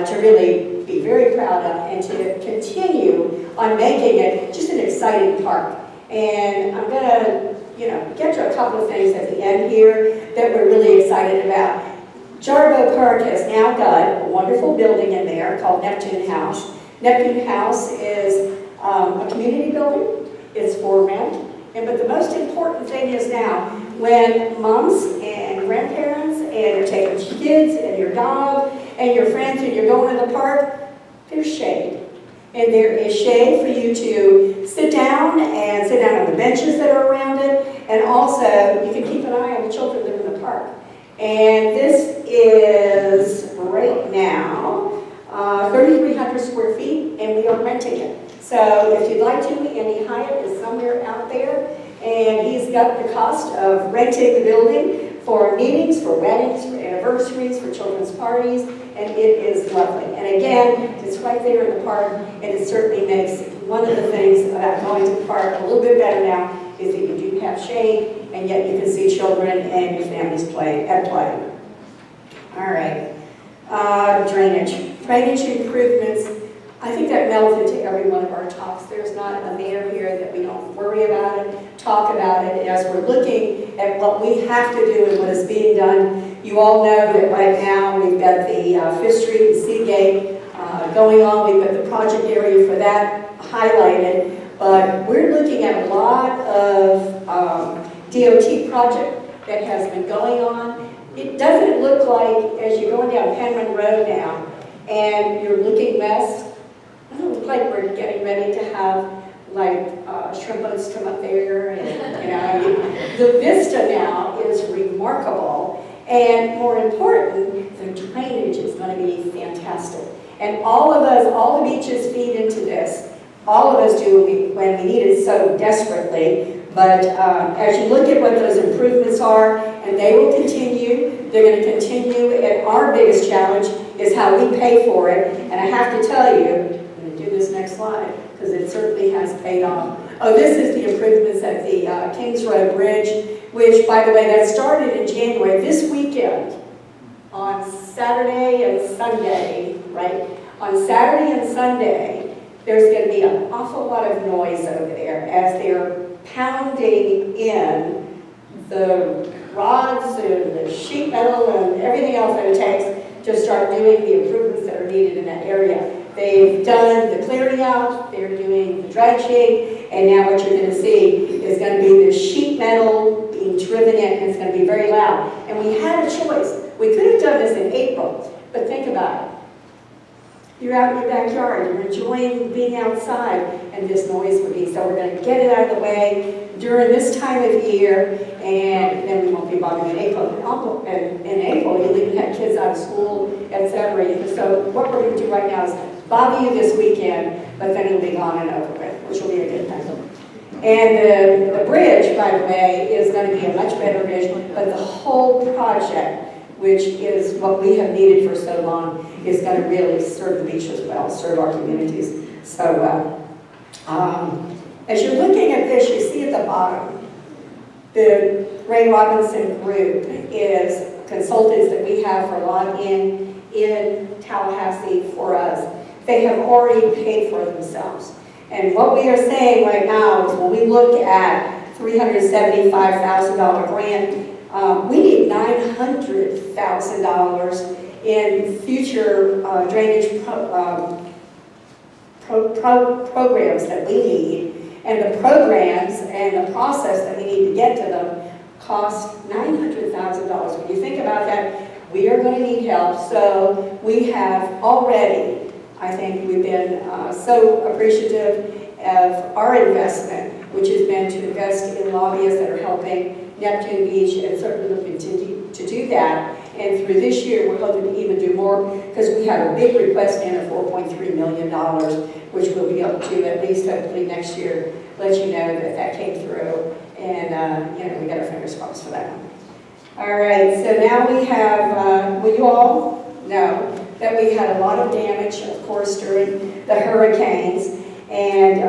to really be very proud of, and to continue on making it just an exciting park. And I'm going to, get to a couple of things at the end here that we're really excited about. Jarboe Park has now got a wonderful building in there called Neptune House. Neptune House is a community building. It's for rent. But the most important thing is now, when moms and grandparents and you're taking kids and your dog and your friends and you're going to the park, there's shade. And there is shade for you to sit down on the benches that are around it. And also, you can keep an eye on the children that are in the park. And this is, right now, 3,300 square feet, and we are renting it. So if you'd like to, Andy Hyatt is somewhere out there, and he's got the cost of renting the building for meetings, for weddings, for anniversaries, for children's parties, and it is lovely. And again, it's right there in the park, and it certainly makes one of the things about going to the park a little bit better now is that you do have shade, and yet you can see children and your families at play. All right, drainage improvements. I think that melds into every one of our talks. There's not a mayor here that we don't worry about it, talk about it, as we're looking at what we have to do and what is being done. You all know that right now we've got the 5th Street and Seagate going on. We've got the project area for that highlighted, but we're looking at a lot of DOT project that has been going on. It doesn't look like, as you're going down Penman Road now, and you're looking west, it doesn't look like we're getting ready to have shrimp boats come up there, and the vista now is remarkable, and more important, the drainage is going to be fantastic. And all the beaches feed into this. All of us do when we need it so desperately. But as you look at what those improvements are, and they will continue, they're going to continue, and our biggest challenge is how we pay for it. And I have to tell you, I'm going to do this next slide, because it certainly has paid off. Oh, this is the improvements at the Kings Road Bridge, which, by the way, that started in January. This weekend, on Saturday and Sunday, right? On Saturday and Sunday, there's going to be an awful lot of noise over there as they're pounding in the rods and the sheet metal and everything else that it takes to start doing the improvements that are needed in that area. They've done the clearing out, they're doing the dredging, and now what you're going to see is going to be the sheet metal being driven in, and it's going to be very loud. And we had a choice. We could have done this in April, but think about it. You're out in your backyard, you're enjoying being outside, and this noise would be. So we're going to get it out of the way, during this time of year, and then we won't be bothering in April. In April, you'll even have kids out of school, etc. So what we're going to do right now is bother you this weekend, but then it'll be gone and over with, which will be a good thing. And the bridge, by the way, is going to be a much better bridge, but the whole project, which is what we have needed for so long, is going to really serve the beach as well, serve our communities so well. As you're looking at this, you see at the bottom, the Ray Robinson Group is consultants that we have for login in Tallahassee for us. They have already paid for themselves. And what we are saying right now is when we look at $375,000 grant, we need $900,000 in future drainage programs that we need. And the programs and the process that we need to get to them cost $900,000. When you think about that, we are going to need help. So we have already, I think we've been so appreciative of our investment, which has been to invest in lobbyists that are helping Neptune Beach, and certainly we'll continue to do that. And through this year, we're hoping to even do more because we have a big request in of $4.3 million, which we'll be able to at least hopefully next year let you know that that came through. And, we got our fingers crossed for that one. All right, so now we have, will you all know that we had a lot of damage, of course, during the hurricanes. And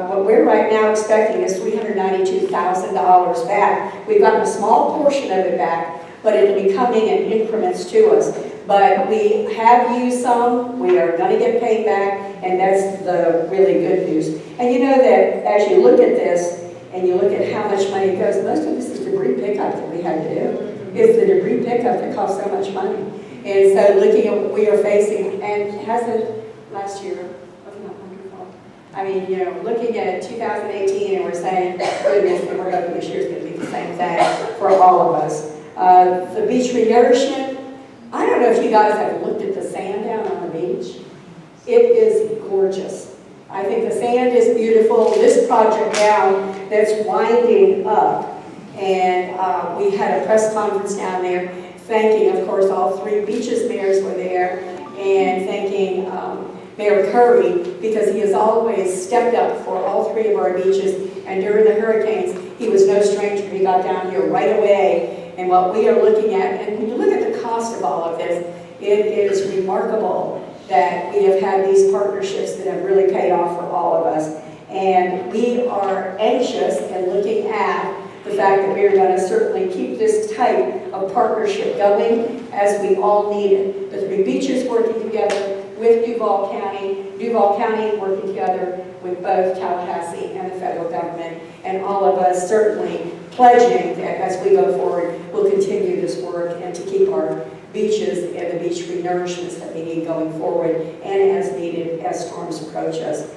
what we're right now expecting is $392,000 back. We've gotten a small portion of it back, but it'll be coming in increments to us. But we have used some, we are going to get paid back, and that's the really good news. And you know that as you look at this, and you look at how much money it goes, most of this is debris pickup that we had to do. It's the debris pickup that costs so much money. And so looking at what we are facing, and hasn't last year, wasn't that wonderful? I mean, looking at 2018 and we're saying, goodness, and we're hoping this year's going to be the same thing for all of us. The beach renourishment, I don't know if you guys have looked at the sand down on the beach. It is gorgeous. I think the sand is beautiful. This project down that's winding up, and we had a press conference down there thanking, of course, all three beaches mayors were there, and thanking Mayor Curry, because he has always stepped up for all three of our beaches, and during the hurricanes, he was no stranger. He got down here right away, and what we are looking at, and when you look at the cost of all of this, it is remarkable that we have had these partnerships that have really paid off for all of us. And we are anxious and looking at the fact that we are going to certainly keep this type of partnership going as we all need it. The three beaches working together with Duval County working together with both Tallahassee and the federal government, and all of us certainly pledging that as we go forward, we'll continue this work and to keep our beaches and the beach renourishments that we need going forward and as needed as storms approach us.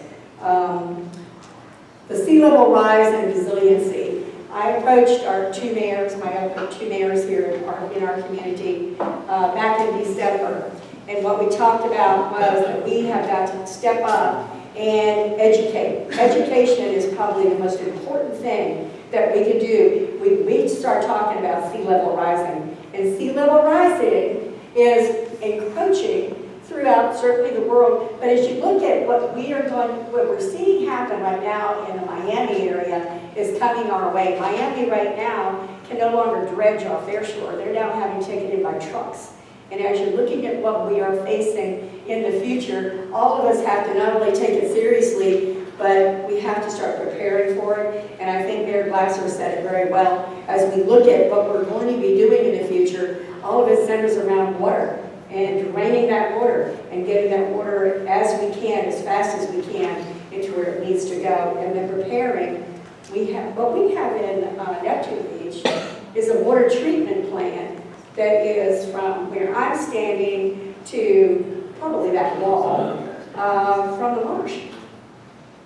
The sea level rise and resiliency. I approached our two mayors, my other two mayors here in our community back in December. And what we talked about was that we have got to step up and educate. Education is probably the most important thing that we can do. We start talking about sea level rising. And sea level rising is encroaching throughout certainly the world. But as you look at what we're seeing happen right now in the Miami area is coming our way. Miami right now can no longer dredge off their shore. They're now having to take it in by trucks. And as you're looking at what we are facing in the future, all of us have to not only take it seriously, but we have to start preparing for it. And I think Mayor Glasser said it very well. As we look at what we're going to be doing in the future, all of it centers around water and draining that water and getting that water as we can, as fast as we can, into where it needs to go. And then preparing, what we have in Neptune Beach is a water treatment plant that is from where I'm standing to probably that wall from the marsh.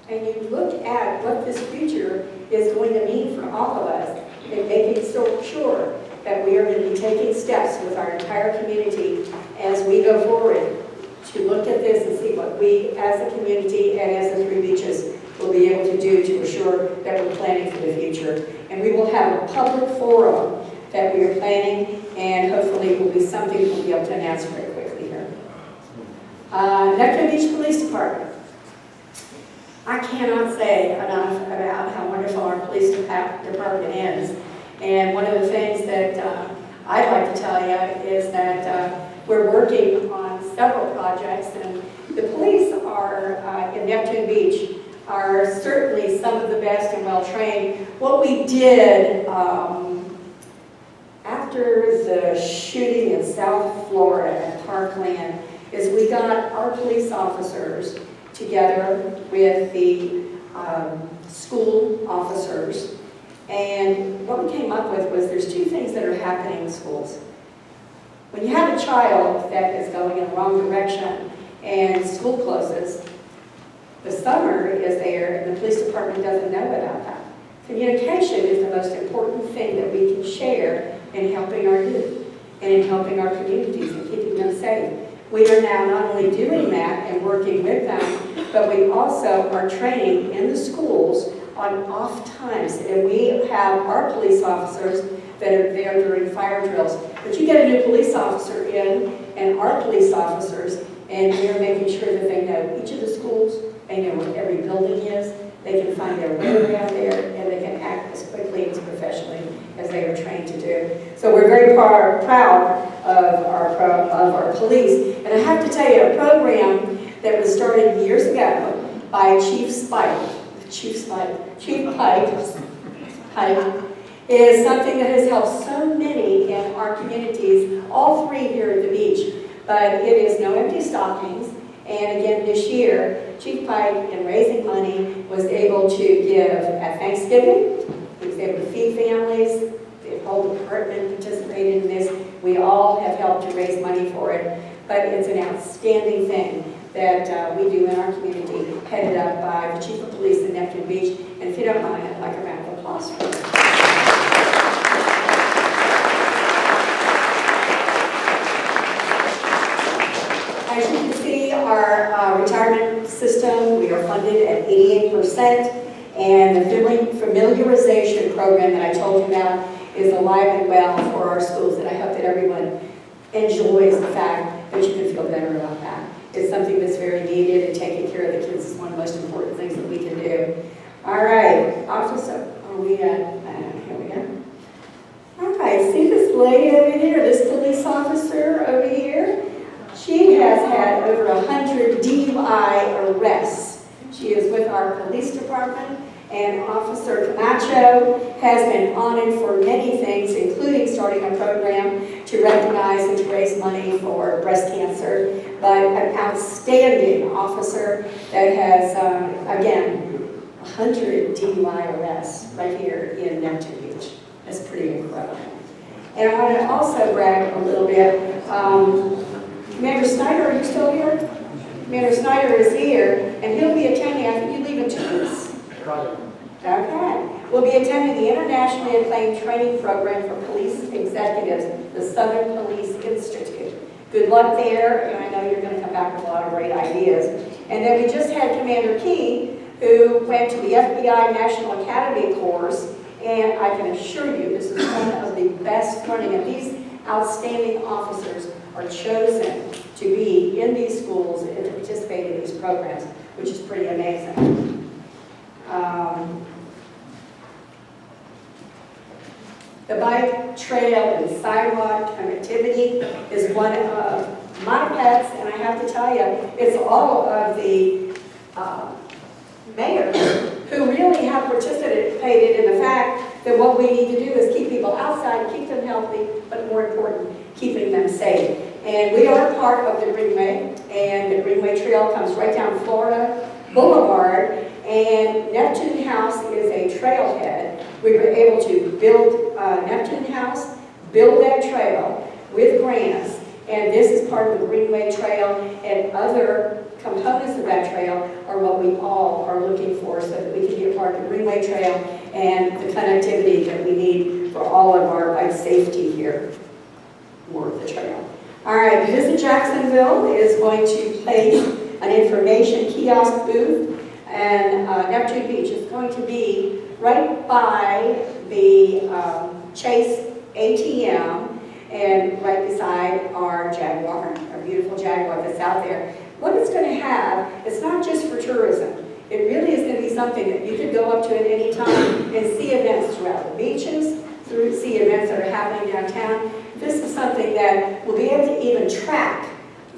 And you look at what this future is going to mean for all of us and making so sure that we are going to be taking steps with our entire community as we go forward to look at this and see what we as a community and as the three beaches will be be able to do to assure that we're planning for the future. And we will have a public forum that we are planning, and hopefully it will be something we'll be able to announce very quickly here. Neptune Beach Police Department. I cannot say enough about how wonderful our police department is. And one of the things that I'd like to tell you is that we're working on several projects, and the police are in Neptune Beach are certainly some of the best and well-trained. What we did after the shooting in South Florida at Parkland is we got our police officers together with the school officers, and what we came up with was there's two things that are happening in schools. When you have a child that is going in the wrong direction and school closes, the summer is there and the police department doesn't know about that. Communication is the most important thing that we can share in helping our youth and in helping our communities and keeping them safe. We are now not only doing that and working with them, but we also are training in the schools on off times. And we have our police officers that are there during fire drills. But you get a new police officer in, and our police officers, and we're making sure that they know each of the schools, they know where every building is, they can find their way around there, and they can act as quickly and as professionally as they are trained to do. So we're very proud of our police. And I have to tell you, a program that was started years ago by Chief Pike is something that has helped so many in our communities, all three here at the beach. But it is no empty stockings. And again, this year, Chief Pike, in raising money, was able to give at Thanksgiving. He was able to feed families. The whole department participated in this. We all have helped to raise money for it. But it's an outstanding thing that we do in our community, headed up by the Chief of Police in Neptune Beach. And if you don't mind, I'd like a round of applause for him. As you can see, our retirement system, we are funded at 88%, and the familiarization program that I told you about is alive and well for our schools, and I hope that everyone enjoys the fact that you can feel better about that. It's something that's very needed, and taking care of the kids is one of the most important things that we can do. All right, officer, are we at, here we go. All right, see this lady over here, this police officer over here? She has had over 100 DUI arrests. She is with our police department, and Officer Camacho has been honored for many things, including starting a program to recognize and to raise money for breast cancer, but an outstanding officer that has, again, 100 DUI arrests right here in Neptune Beach. That's pretty incredible. And I want to also brag a little bit. Commander Snyder, are you still here? Commander Snyder is here, and he'll be attending, I think you leave in 2 weeks. Okay. We'll be attending the internationally acclaimed training program for police executives, the Southern Police Institute. Good luck there, and I know you're going to come back with a lot of great ideas. And then we just had Commander Key, who went to the FBI National Academy course, and I can assure you this is one of the best learning, and these outstanding officers are chosen to be in these schools and to participate in these programs, which is pretty amazing. The bike trail and sidewalk connectivity is one of my pets, and I have to tell you, it's all of the mayors who really have participated in the fact that what we need to do is keep people outside, keep them healthy, but more important, keeping them safe. And we are part of the Greenway, and the Greenway Trail comes right down Florida Boulevard, and Neptune House is a trailhead. We were able to build Neptune House, build that trail with grants, and this is part of the Greenway Trail, and other components of that trail are what we all are looking for so that we can be a part of the Greenway Trail and the connectivity that we need for all of our bike safety here. More of the trail. All right, Visit Jacksonville is going to place an information kiosk booth And Neptune Beach is going to be right by the Chase ATM and right beside our Jaguar, our beautiful Jaguar that's out there. What it's going to have, it's not just for tourism. It really is going to be something that you could go up to at any time and see events throughout the beaches, see events that are happening downtown. This is something that we'll be able to even track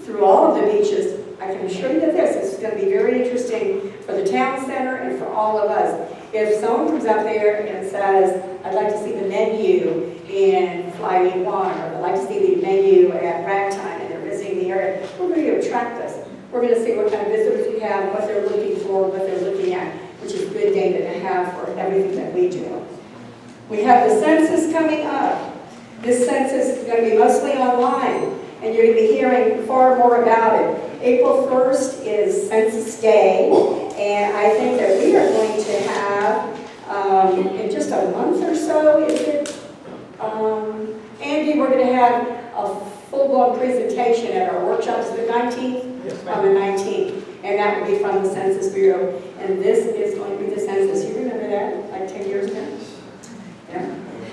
through all of the beaches. I can assure you that this is going to be very interesting for the town center and for all of us. If someone comes up there and says, I'd like to see the menu in Flying One, or I'd like to see the menu at Ragtime, and they're visiting the area, we're going to be able to track this. We're going to see what kind of visitors we have, what they're looking for, what they're looking at, which is good data to have for everything that we do. We have the census coming up. This census is going to be mostly online, and you're going to be hearing far more about it. April 1st is Census Day, and I think that we are going to have, in just a month or so, is it, Andy, we're going to have a full-blown presentation at our workshops the 19th, Yes, on the 19th, and that will be from the Census Bureau. And this is going to be the census. You remember that, like 10 years ago? Yeah.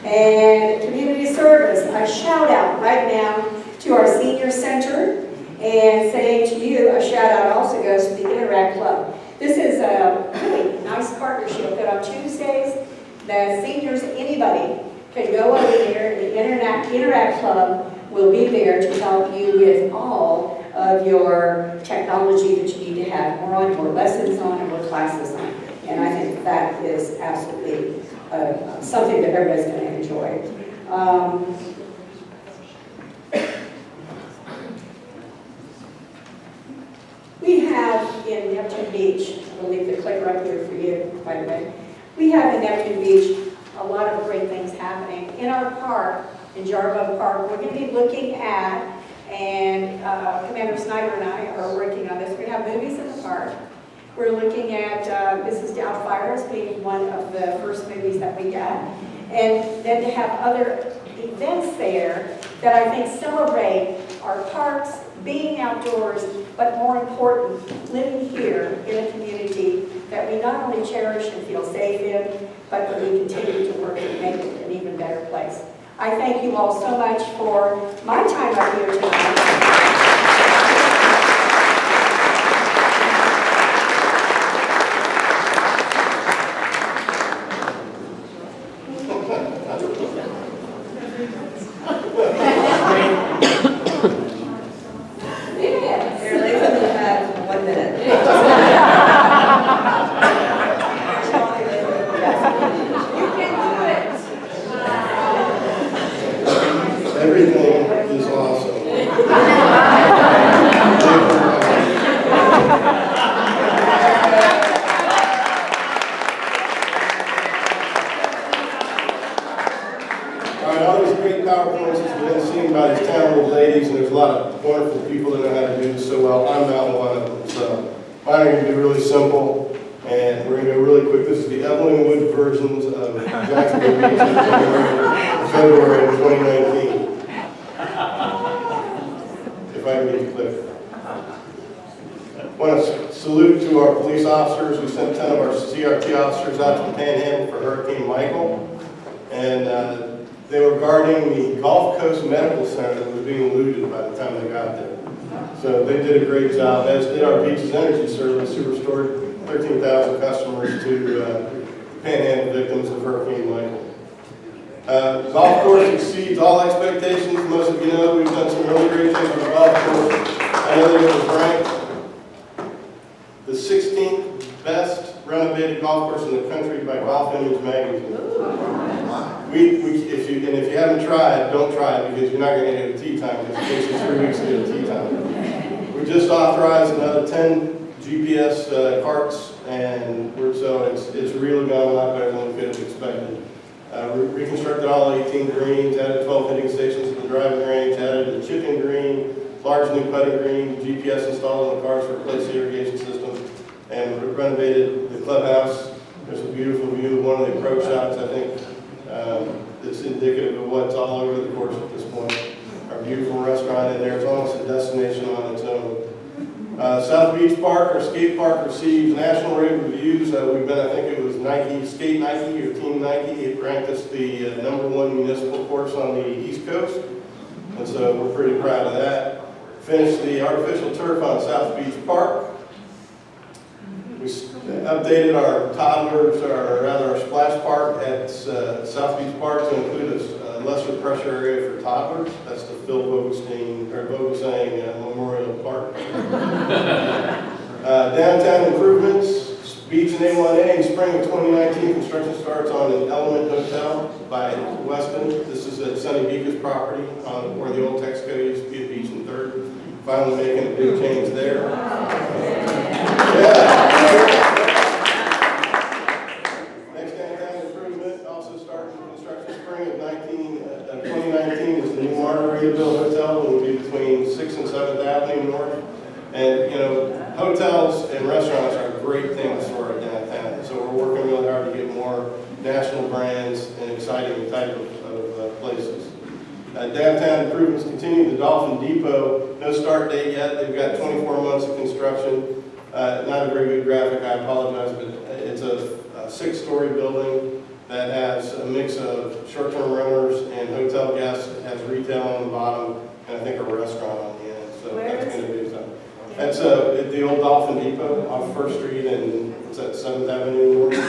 And community service, a shout out right now to our senior center, and saying to you, a shout out also goes to the Interact Club. This is a really nice partnership that on Tuesdays, the seniors, anybody, can go over there. The Interact Club will be there to help you with all of your technology that you need to have more on, more lessons on, and more classes on. And I think that is absolutely something that everybody's going to enjoy. We have in Neptune Beach, I'll leave the clicker up here for you, by the way. We have in Neptune Beach a lot of great things happening. In our park, in Jarbo Park, we're going to be looking at, and Commander Snyder and I are working on this. We're going to have movies in the park. We're looking at Mrs. Doubtfire as being one of the first movies that we got. And then to have other events there that I think celebrate our parks, being outdoors, but more important, living here in a community that we not only cherish and feel safe in, but that we continue to work to make it an even better place. I thank you all so much for my time up here tonight. Mayor Latham, you have 1 minute. Everything is awesome. All right, all these great PowerPoints have been seen by these talented ladies, and there's a lot of wonderful people that know how to do this so well. I'm not one of them, so mine are going to be really simple, and we're going to go really quick. This is the Evelyn Wood versions of Jacksonville Beach in February of 2019. If I can get the clip. I want to salute to our police officers. We sent 10 of our CRT officers out to the Panhandle for Hurricane Michael, and they were guarding the Gulf Coast Medical Center that was being looted by the time they got there. So they did a great job, as did our Beaches Energy Service, who restored 13,000 customers to Panhandle victims of Hurricane Michael. The golf course exceeds all expectations. Most of you know we've done some really great things with the golf course. I know that it was ranked the 16th best renovated golf course in the country by Golf Image magazine. If you haven't tried, don't try it, because you're not going to get a tee time. It takes you 3 weeks to get a tee time. We just authorized another 10 GPS carts, and it's really gone a lot better than we could have expected. Reconstructed all 18 greens, added 12 hitting stations to the driving range, added a chipping green, large new putting green, GPS installed in the cars to replace the irrigation system, and renovated the clubhouse. There's a beautiful view of one of the approach shots, I think. It's indicative of what's all over the course at this point. Our beautiful restaurant in there is almost a destination on its own. South Beach Park, our skate park, receives national rave reviews. We've been, I think it was Nike, Skate Nike or Team Nike. It ranked us the #1 municipal course on the East Coast. And so we're pretty proud of that. Finished the artificial turf on South Beach Park. We updated our toddlers, or rather our splash park at South Beach Park to include a lesser pressure area for toddlers. That's the Phil Vogelsang Memorial Park. Downtown improvements. Beach and A1A in spring of 2019. Construction starts on an Element Hotel by Weston. This is at Sunny Beacon's property on where the old Texaco used to be at Beach and 3rd. Finally making a big change there. Yeah. Next downtown improvement also starts in construction spring of 2019 is the new Margaritaville Hotel. It will be between 6th and 7th Avenue North. And, you know, hotels and restaurants are great things for our downtown. So we're working really hard to get more national brands and exciting type of places. Downtown improvements continue. The Dolphin Depot, no start date yet. They've got 24 months of construction. Not a very good graphic, I apologize, but it's a 6-story building that has a mix of short-term renters and hotel guests. It has retail on the bottom and I think a restaurant on the end. So that's going to be something. That's at the old Dolphin Depot off 1st Street and it's at 7th Avenue North.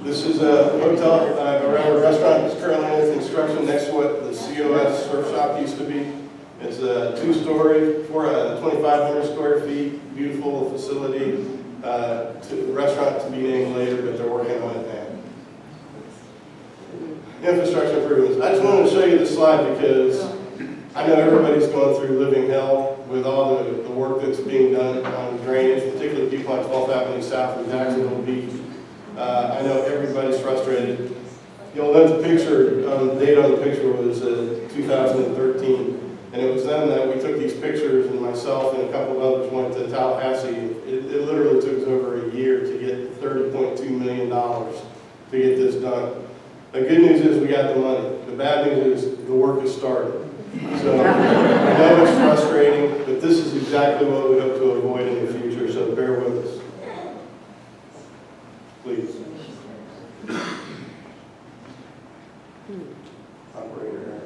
This is a hotel, around a restaurant that's currently under construction next to what the COS surf shop used to be. It's a 2-story, 2,500 square feet, beautiful facility. Restaurant to be named later, but they're working on it now. Infrastructure improvements. I just wanted to show you this slide because I know everybody's going through living hell with all the work that's being done on drainage, particularly people on 12th Avenue South and Jacksonville Beach. I know everybody's frustrated. You'll note the picture, the date on the picture was 2013. And it was then that we took these pictures and myself and a couple of others went to Tallahassee. It literally took us over a year to get $30.2 million to get this done. The good news is we got the money. The bad news is the work has started. So I know it's frustrating, but this is exactly what we hope to avoid in the future, so bear with us. Please. Operator.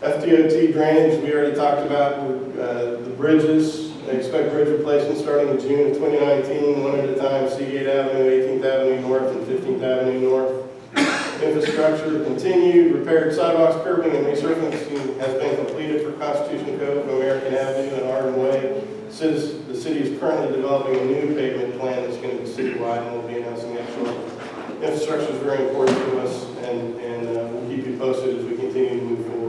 FDOT drainage, we already talked about the bridges. They expect bridge replacement starting in June of 2019, one at a time, Seagate Avenue, 18th Avenue North, and 15th Avenue North. Infrastructure continued, repaired sidewalks, curbing, and resurfacing has been completed for Constitution Cove from American Avenue and Arden Way. The city is currently developing a new pavement plan that's going to be citywide, and we'll be announcing that shortly. Infrastructure is very important to us, and we'll keep you posted as we continue to move forward.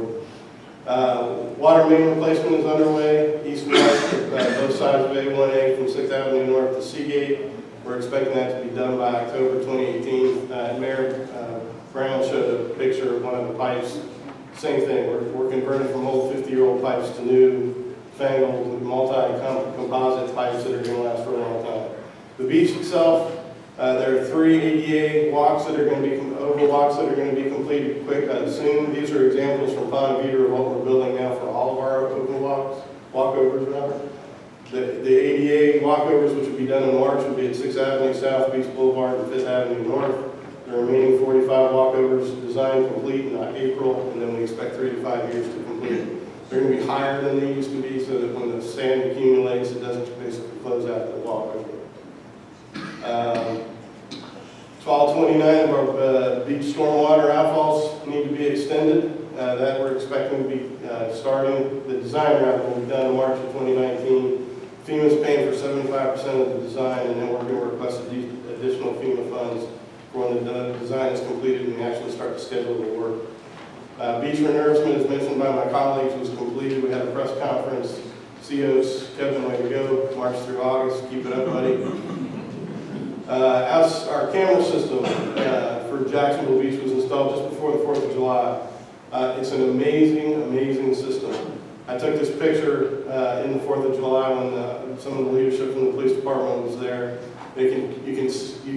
Water main replacement is underway, east and west, both sides of A1A from 6th Avenue North to Seagate. We're expecting that to be done by October 2018. Mayor Brown showed a picture of one of the pipes. Same thing, we're converting from old 50-year-old pipes to new, fangled, multi-composite pipes that are going to last for a long time. The beach itself, there are 3 ADA walks that are going to be, oval walks that are going to be completed soon. These are examples from Ponte Vedra of what we're building now for all of our oval walkovers rather. The ADA walkovers, which will be done in March, will be at 6th Avenue South, Beach Boulevard, and 5th Avenue North. The remaining 45 walkovers designed complete in April, and then we expect 3 to 5 years to complete. They're going to be higher than they used to be, so that when the sand accumulates, it doesn't basically close out the walkover. 1229 of our beach stormwater outfalls need to be extended. That we're expecting to be starting. The design round will be done in March of 2019. FEMA's paying for 75% of the design, and then we're going to request additional FEMA funds for when the design is completed and we actually start to schedule the work. Beach renourishment, as mentioned by my colleagues, was completed. We had a press conference. COs, Kevin, way to go, March through August. Keep it up, buddy. Our camera system for Jacksonville Beach was installed just before the 4th of July. It's an amazing, amazing system. I took this picture in the 4th of July when some of the leadership from the police department was there. You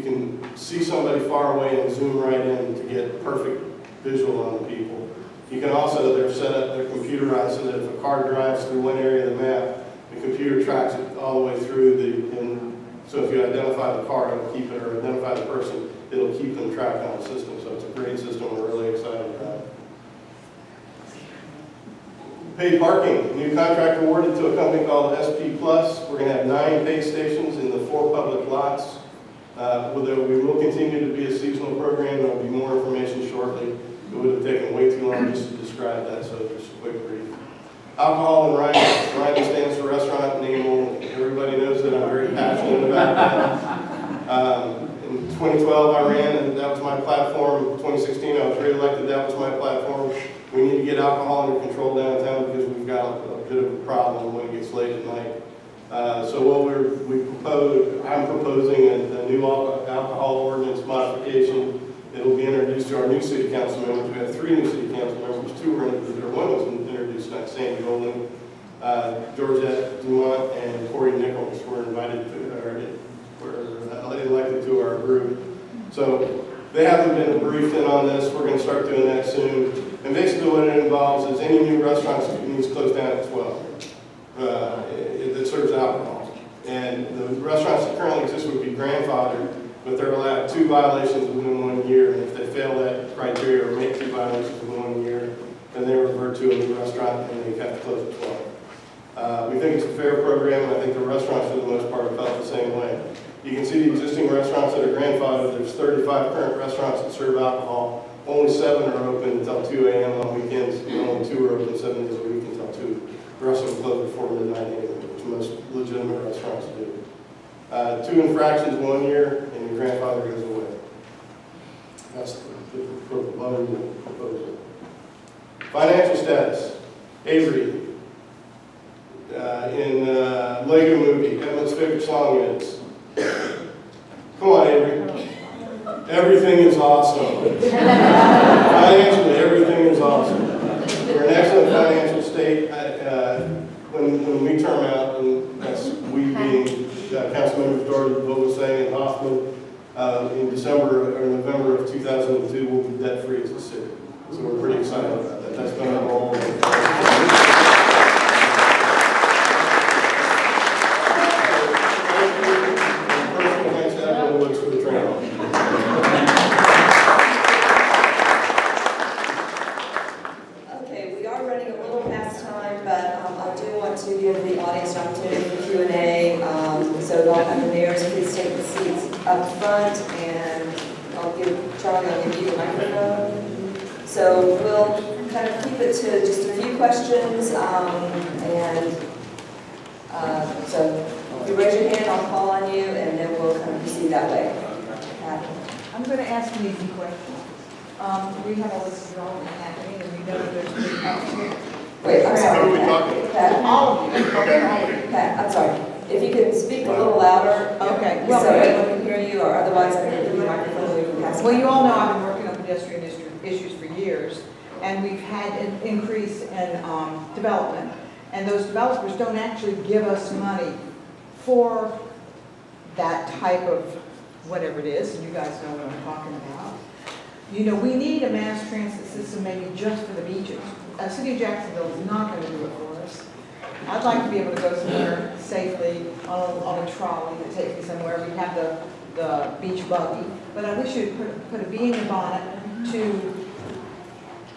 can see somebody far away and zoom right in to get perfect visual on the people. You can also, they're set up, they're computerized so that if a car drives through one area of the map, the computer tracks it all the way through and so if you identify the car, it'll keep it, or identify the person, it'll keep them tracked on the system. So it's a great system, we're really excited about it. Paid parking, new contract awarded to a company called SP Plus. We're going to have 9 pay stations in the 4 public lots. We will continue to be a seasonal program. There will be more information shortly. It would have taken way too long just to describe that, so just a quick brief. Alcohol and Ryan. Ryan stands for Restaurant Enable. Everybody knows that I'm very passionate about that. In 2012 I ran, and that was my platform. In 2016 I was re-elected, that was my platform. We need to get alcohol under control downtown because we've got a bit of a problem when it gets late at night. So what I'm proposing a new alcohol ordinance modification. It'll be introduced to our new city council members. We have 3 new city council members. 2 were introduced, or 1 was introduced, not Sandy Golden. Georgette Dumont and Corey Nichols were invited to, were elected to our group. So they haven't been briefed in on this. We're going to start doing that soon. And basically what it involves is any new restaurants needs to close down at 12 that serves alcohol. And the restaurants that currently exist would be grandfathered, but they're allowed 2 violations within 1 year. And if they fail that criteria or make 2 violations within 1 year, then they revert to a new restaurant and they have to close at 12. We think it's a fair program, and I think the restaurants for the most part have felt the same way. You can see the existing restaurants that are grandfathered. There's 35 current restaurants that serve alcohol. Only 7 are open until 2 a.m. on weekends, and only 2 are open 7 days a week until 2. The rest of them close before midnight anyway, which most legitimate restaurants do. 2 infractions 1 year, and your grandfather goes away. That's the proposal. Financial status. Avery, in Lego Movie, Evan's favorite song is, come on Avery. Everything is awesome. Financially, everything is awesome. We're in excellent financial state. When we term out, and that's we being council members Doherty, Vogelsang, and Hoffman, in December or November of 2002, we'll be debt free as a city. So we're pretty excited about that. That's been our goal. Okay, we are running a little past time, but I do want to give the audience an opportunity for Q&A. So welcome the mayors, please take the seats up front, and Charlie, I'll give you the microphone. So we'll kind of keep it to just a few questions, so if you raise your hand, I'll call on you, and then we'll kind of proceed that way. I'm going to ask an easy question. We have all this development happening, and we know there's a big uptick. Wait, I'm sorry. Who are we talking? Pat. All of you. Okay. Pat, I'm sorry. If you could speak a little louder, Okay. so everyone can hear you, or otherwise I can give you the microphone and we can pass it. Well, you all know I've been working on pedestrian issues for years, and we've had an increase in development. And those developers don't actually give us money for that type of whatever it is, and you guys know what I'm talking about. You know, we need a mass transit system maybe just for the beaches. City of Jacksonville is not going to do it for us. I'd like to be able to go somewhere safely on a trolley that takes me somewhere. We have the beach buggy, but I wish you'd put a bee in the bonnet to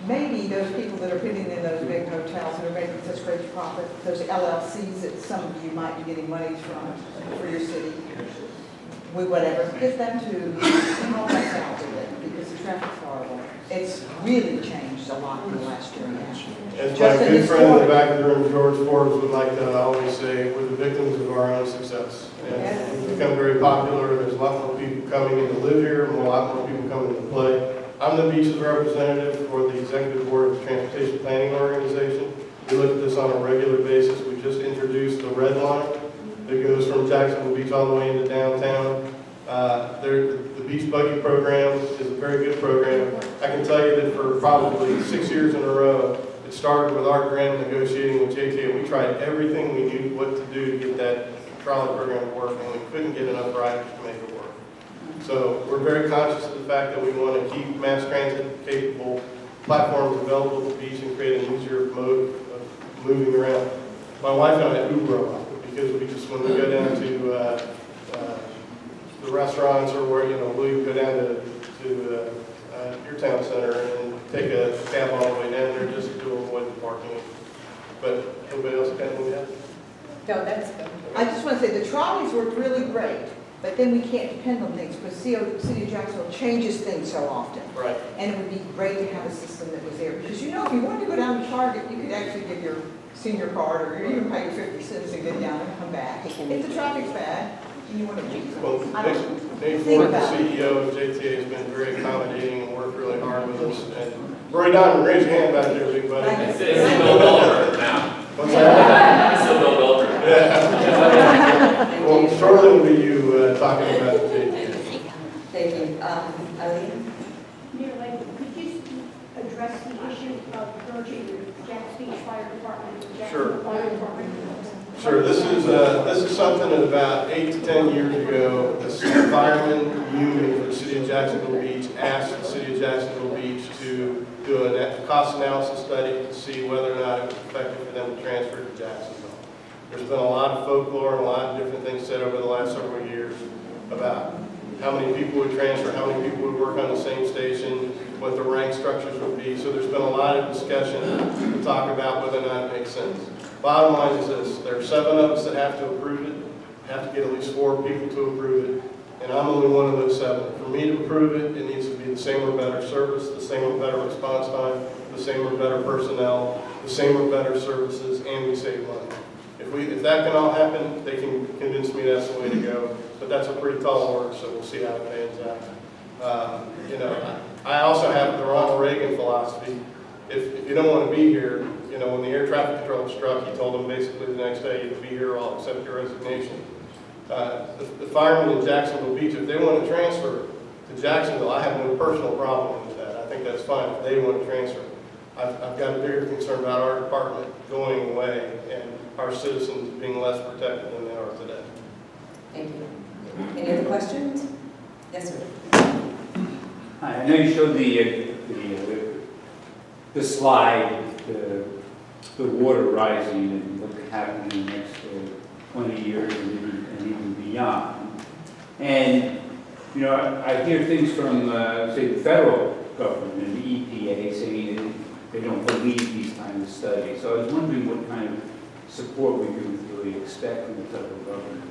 maybe those people that are putting in those big hotels that are making such great profit, those LLCs that some of you might be getting money from for your city, with whatever, get them to help us out with it, because the traffic's horrible. It's really changed a lot in the last year and a half. As my good friend in the back of the room, George Forbes, would like to always say, we're the victims of our own success. And we've become very popular. There's a lot more people coming in to live here, and a lot more people coming to play. I'm the beaches representative for the Executive Board of the Transportation Planning Organization. We look at this on a regular basis. We just introduced the red line that goes from Jacksonville Beach all the way into downtown. The Beach Buggy program is a very good program. I can tell you that for probably 6 years in a row, it started with our grant negotiating with JTA. We tried everything we knew what to do to get that trolley program to work, and we couldn't get enough riders to make it work. So we're very conscious of the fact that we want to keep mass transit capable platforms available at the beach and create an easier mode of moving around. My wife and I Uber a lot because when we go down to the restaurants or where, we go down to your town center and take a cab all the way down there just to avoid the parking. But anybody else got anything else? No, that's good. I just want to say the trolleys worked really great, but then we can't depend on things because City of Jacksonville changes things so often. Right. And it would be great to have a system that was there. Because if you wanted to go down to Target, you could actually get your senior card or even pay your 50 cents and get down and come back. If the traffic's bad, and you want to use Well, Nate Ford, the CEO of JTA, has been very accommodating and worked really hard with us. And Roy Diamond, raise your hand back there, big buddy. It's Bill Belcher now. What's that? It's Bill Belcher. Yeah. Well, shortly will be you talking about the JTA. Thank you. Elaine? Mayor Elaine, could you address the issue of merging the Jax Beach Fire Department and the Jacksonville Fire Department? Sure. This is something that about 8 to 10 years ago, the firemen union for the city of Jacksonville Beach asked the city of Jacksonville Beach to do a cost analysis study to see whether or not it was effective for them to transfer to Jacksonville. There's been a lot of folklore and a lot of different things said over the last several years about how many people would transfer, how many people would work on the same station, what the rank structures would be. So there's been a lot of discussion to talk about whether or not it makes sense. Bottom line is this: there are 7 of us that have to approve it, have to get at least 4 people to approve it, and I'm only one of those 7. For me to approve it, it needs to be the same or better service, the same or better response time, the same or better personnel, the same or better services, and we save money. If that can all happen, they can convince me that's the way to go. But that's a pretty tall order, so we'll see how it pans out. I also have the Ronald Reagan philosophy. If you don't want to be here, when the air traffic control struck, he told them basically the next day, you'll be here, I'll accept your resignation. The firemen in Jacksonville Beach, if they want to transfer to Jacksonville, I have no personal problem with that. I think that's fine if they want to transfer. I've got a bigger concern about our department going away and our citizens being less protected than they are today. Thank you. Any other questions? Yes, sir. Hi, I know you showed the slide, the water rising and what could happen in the next 20 years and even beyond. And, I hear things from, say, the federal government and the EPA saying that they don't believe these kinds of studies. So I was wondering what kind of support we can really expect from the federal government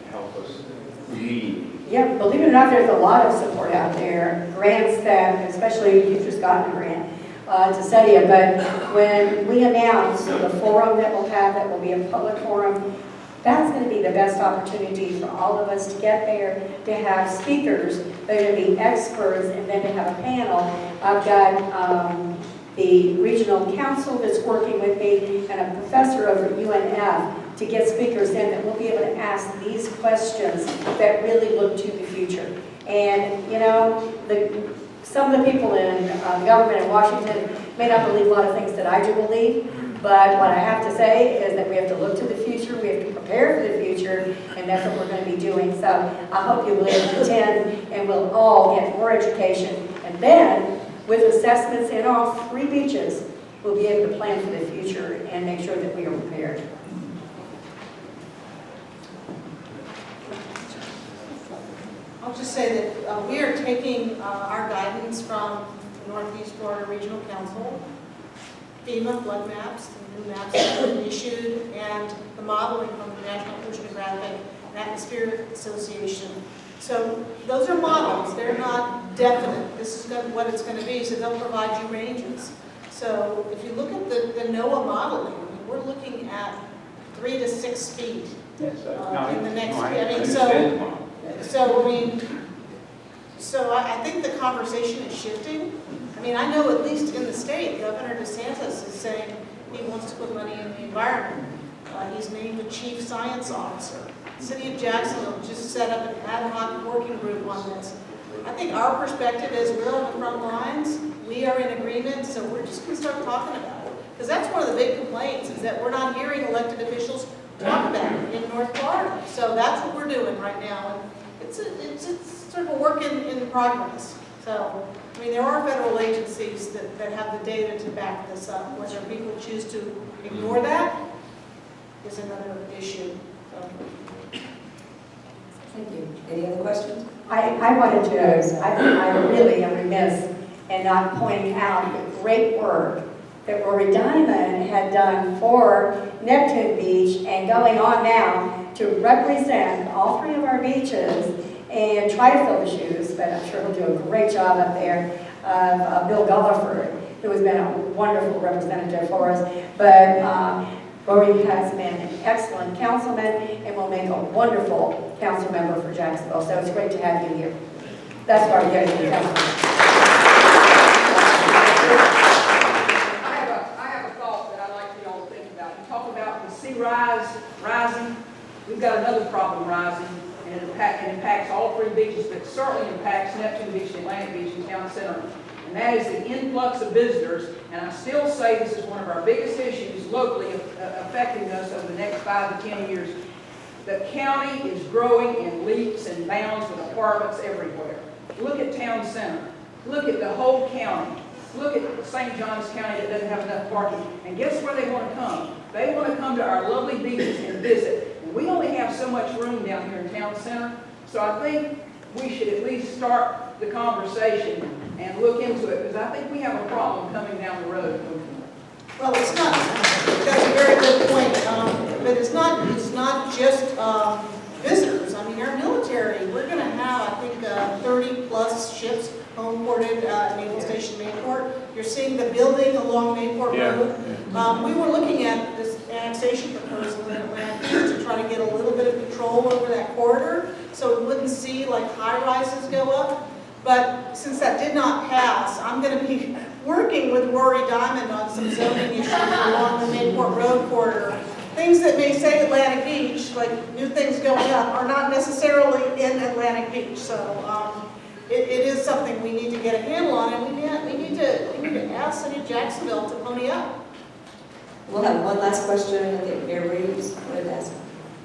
to help us lead. Yeah, believe it or not, there's a lot of support out there. Grants that, especially you've just gotten a grant to study it. But when we announce the forum that we'll have, that will be a public forum, that's going to be the best opportunity for all of us to get there, to have speakers that are going to be experts, and then to have a panel. I've got the regional council that's working with me and a professor over at UNF to get speakers in that will be able to ask these questions that really look to the future. And, some of the people in government in Washington may not believe a lot of things that I do believe, but what I have to say is that we have to look to the future, we have to prepare for the future, and that's what we're going to be doing. So I hope you will attend, and we'll all get more education. And then, with assessments in all 3 beaches, we'll be able to plan for the future and make sure that we are prepared. I'll just say that we are taking our guidance from the Northeast Florida Regional Council, FEMA flood maps, the new maps that have been issued, and the modeling from the National Oceanographic and Atmospheric Association. So those are models. They're not definite. This is what it's going to be, so they'll provide you ranges. So if you look at the NOAA modeling, we're looking at 3 to 6 feet in the next year. So I think the conversation is shifting. I know at least in the state, Governor DeSantis is saying he wants to put money in the environment. He's named a chief science officer. The City of Jacksonville just set up an ad hoc working group on this. I think our perspective is we're on the front lines. We are in agreement, so we're just going to start talking about it. Because that's one of the big complaints, is that we're not hearing elected officials talk about it in North Florida. So that's what we're doing right now. And it's sort of a work in progress. So, I mean, there are federal agencies that have the data to back this up. Whether people choose to ignore that is another issue. So. Thank you. Any other questions? I wanted to, I really am remiss in not pointing out the great work that Rory Diamond had done for Neptune Beach and going on now to represent all three of our beaches and try to fill the shoes, but I'm sure he'll do a great job up there, of Bill Gulliford, who has been a wonderful representative for us. But Rory has been an excellent councilman and will make a wonderful council member for Jacksonville, so it's great to have you here. That's why we're getting the council. I have a thought that I'd like you all to think about. You talk about the sea rising. We've got another problem rising, and it impacts all three beaches, but certainly impacts Neptune Beach and Atlantic Beach and Town Center. And that is the influx of visitors. And I still say this is one of our biggest issues locally affecting us over the next 5 to 10 years. The county is growing in leaps and bounds with apartments everywhere. Look at Town Center. Look at the whole county. Look at St. Johns County that doesn't have enough parking. And guess where they want to come? They want to come to our lovely beaches and visit. And we only have so much room down here in Town Center. So I think we should at least start the conversation and look into it, because I think we have a problem coming down the road. Well, it's not, that's a very good point, but it's not just visitors. I mean, our military, we're going to have, I think, 30-plus ships home-ported at Naval Station Mayport. You're seeing the building along Mayport Road. We were looking at this annexation proposal in Atlanta to try to get a little bit of control over that corridor so we wouldn't see like high-rises go up. But since that did not pass, I'm going to be working with Rory Diamond on some zoning issues along the Mayport Road corridor. Things that may say Atlantic Beach, like new things going up, are not necessarily in Atlantic Beach. So it is something we need to get a handle on, and we need to ask City of Jacksonville to pony up. We'll have one last question. I think Mayor Reeves would ask.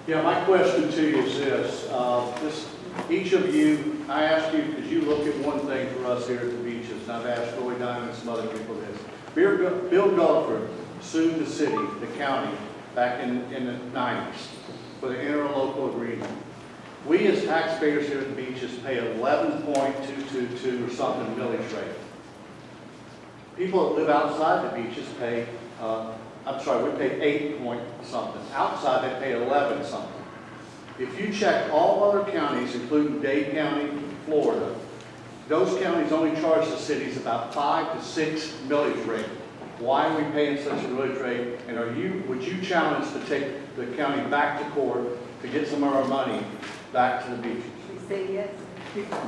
Yeah, my question to you is this. Each of you, I asked you, because you look at one thing for us here at the beaches, and I've asked Roy Diamond and some other people this. Bill Gulliford sued the city, the county, back in the 90s for the interlocal agreement. We as taxpayers here at the beaches pay 11.222 or something millage rate. People that live outside the beaches pay, we pay 8 point something. Outside they pay 11 something. If you check all other counties, including Dade County, Florida, those counties only charge the cities about 5 to 6 millage rate. Why are we paying such a millage rate? And would you challenge to take the county back to court to get some of our money back to the beaches? We say yes.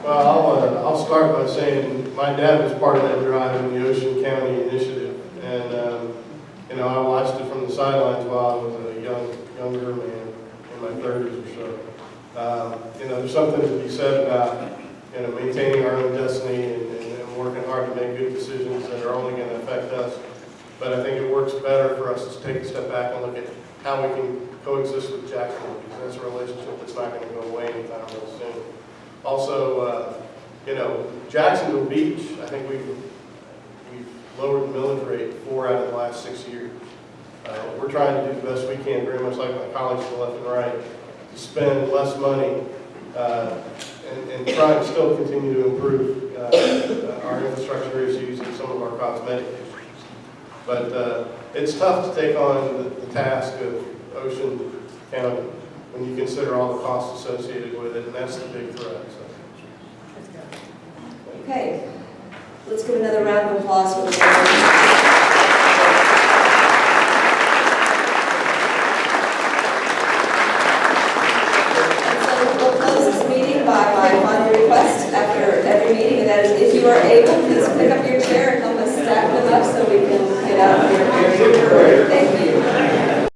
Well, I'll start by saying my dad was part of that drive in the Ocean County Initiative, and I watched it from the sidelines while I was a younger man in my 30s or so. There's something to be said about maintaining our own destiny and working hard to make good decisions that are only going to affect us. But I think it works better for us to take a step back and look at how we can coexist with Jacksonville, because that's a relationship that's not going to go away anytime real soon. Also, Jacksonville Beach, I think we've lowered the millage rate 4 out of the last 6 years. We're trying to do the best we can, very much like my colleagues to the left and right, to spend less money and try and still continue to improve our infrastructure issues and some of our cosmetic issues. But it's tough to take on the task of Ocean County when you consider all the costs associated with it, and that's the big threat. So. Okay, let's give another round of applause for the We'll close this meeting by my final request after every meeting, and that is if you are able, please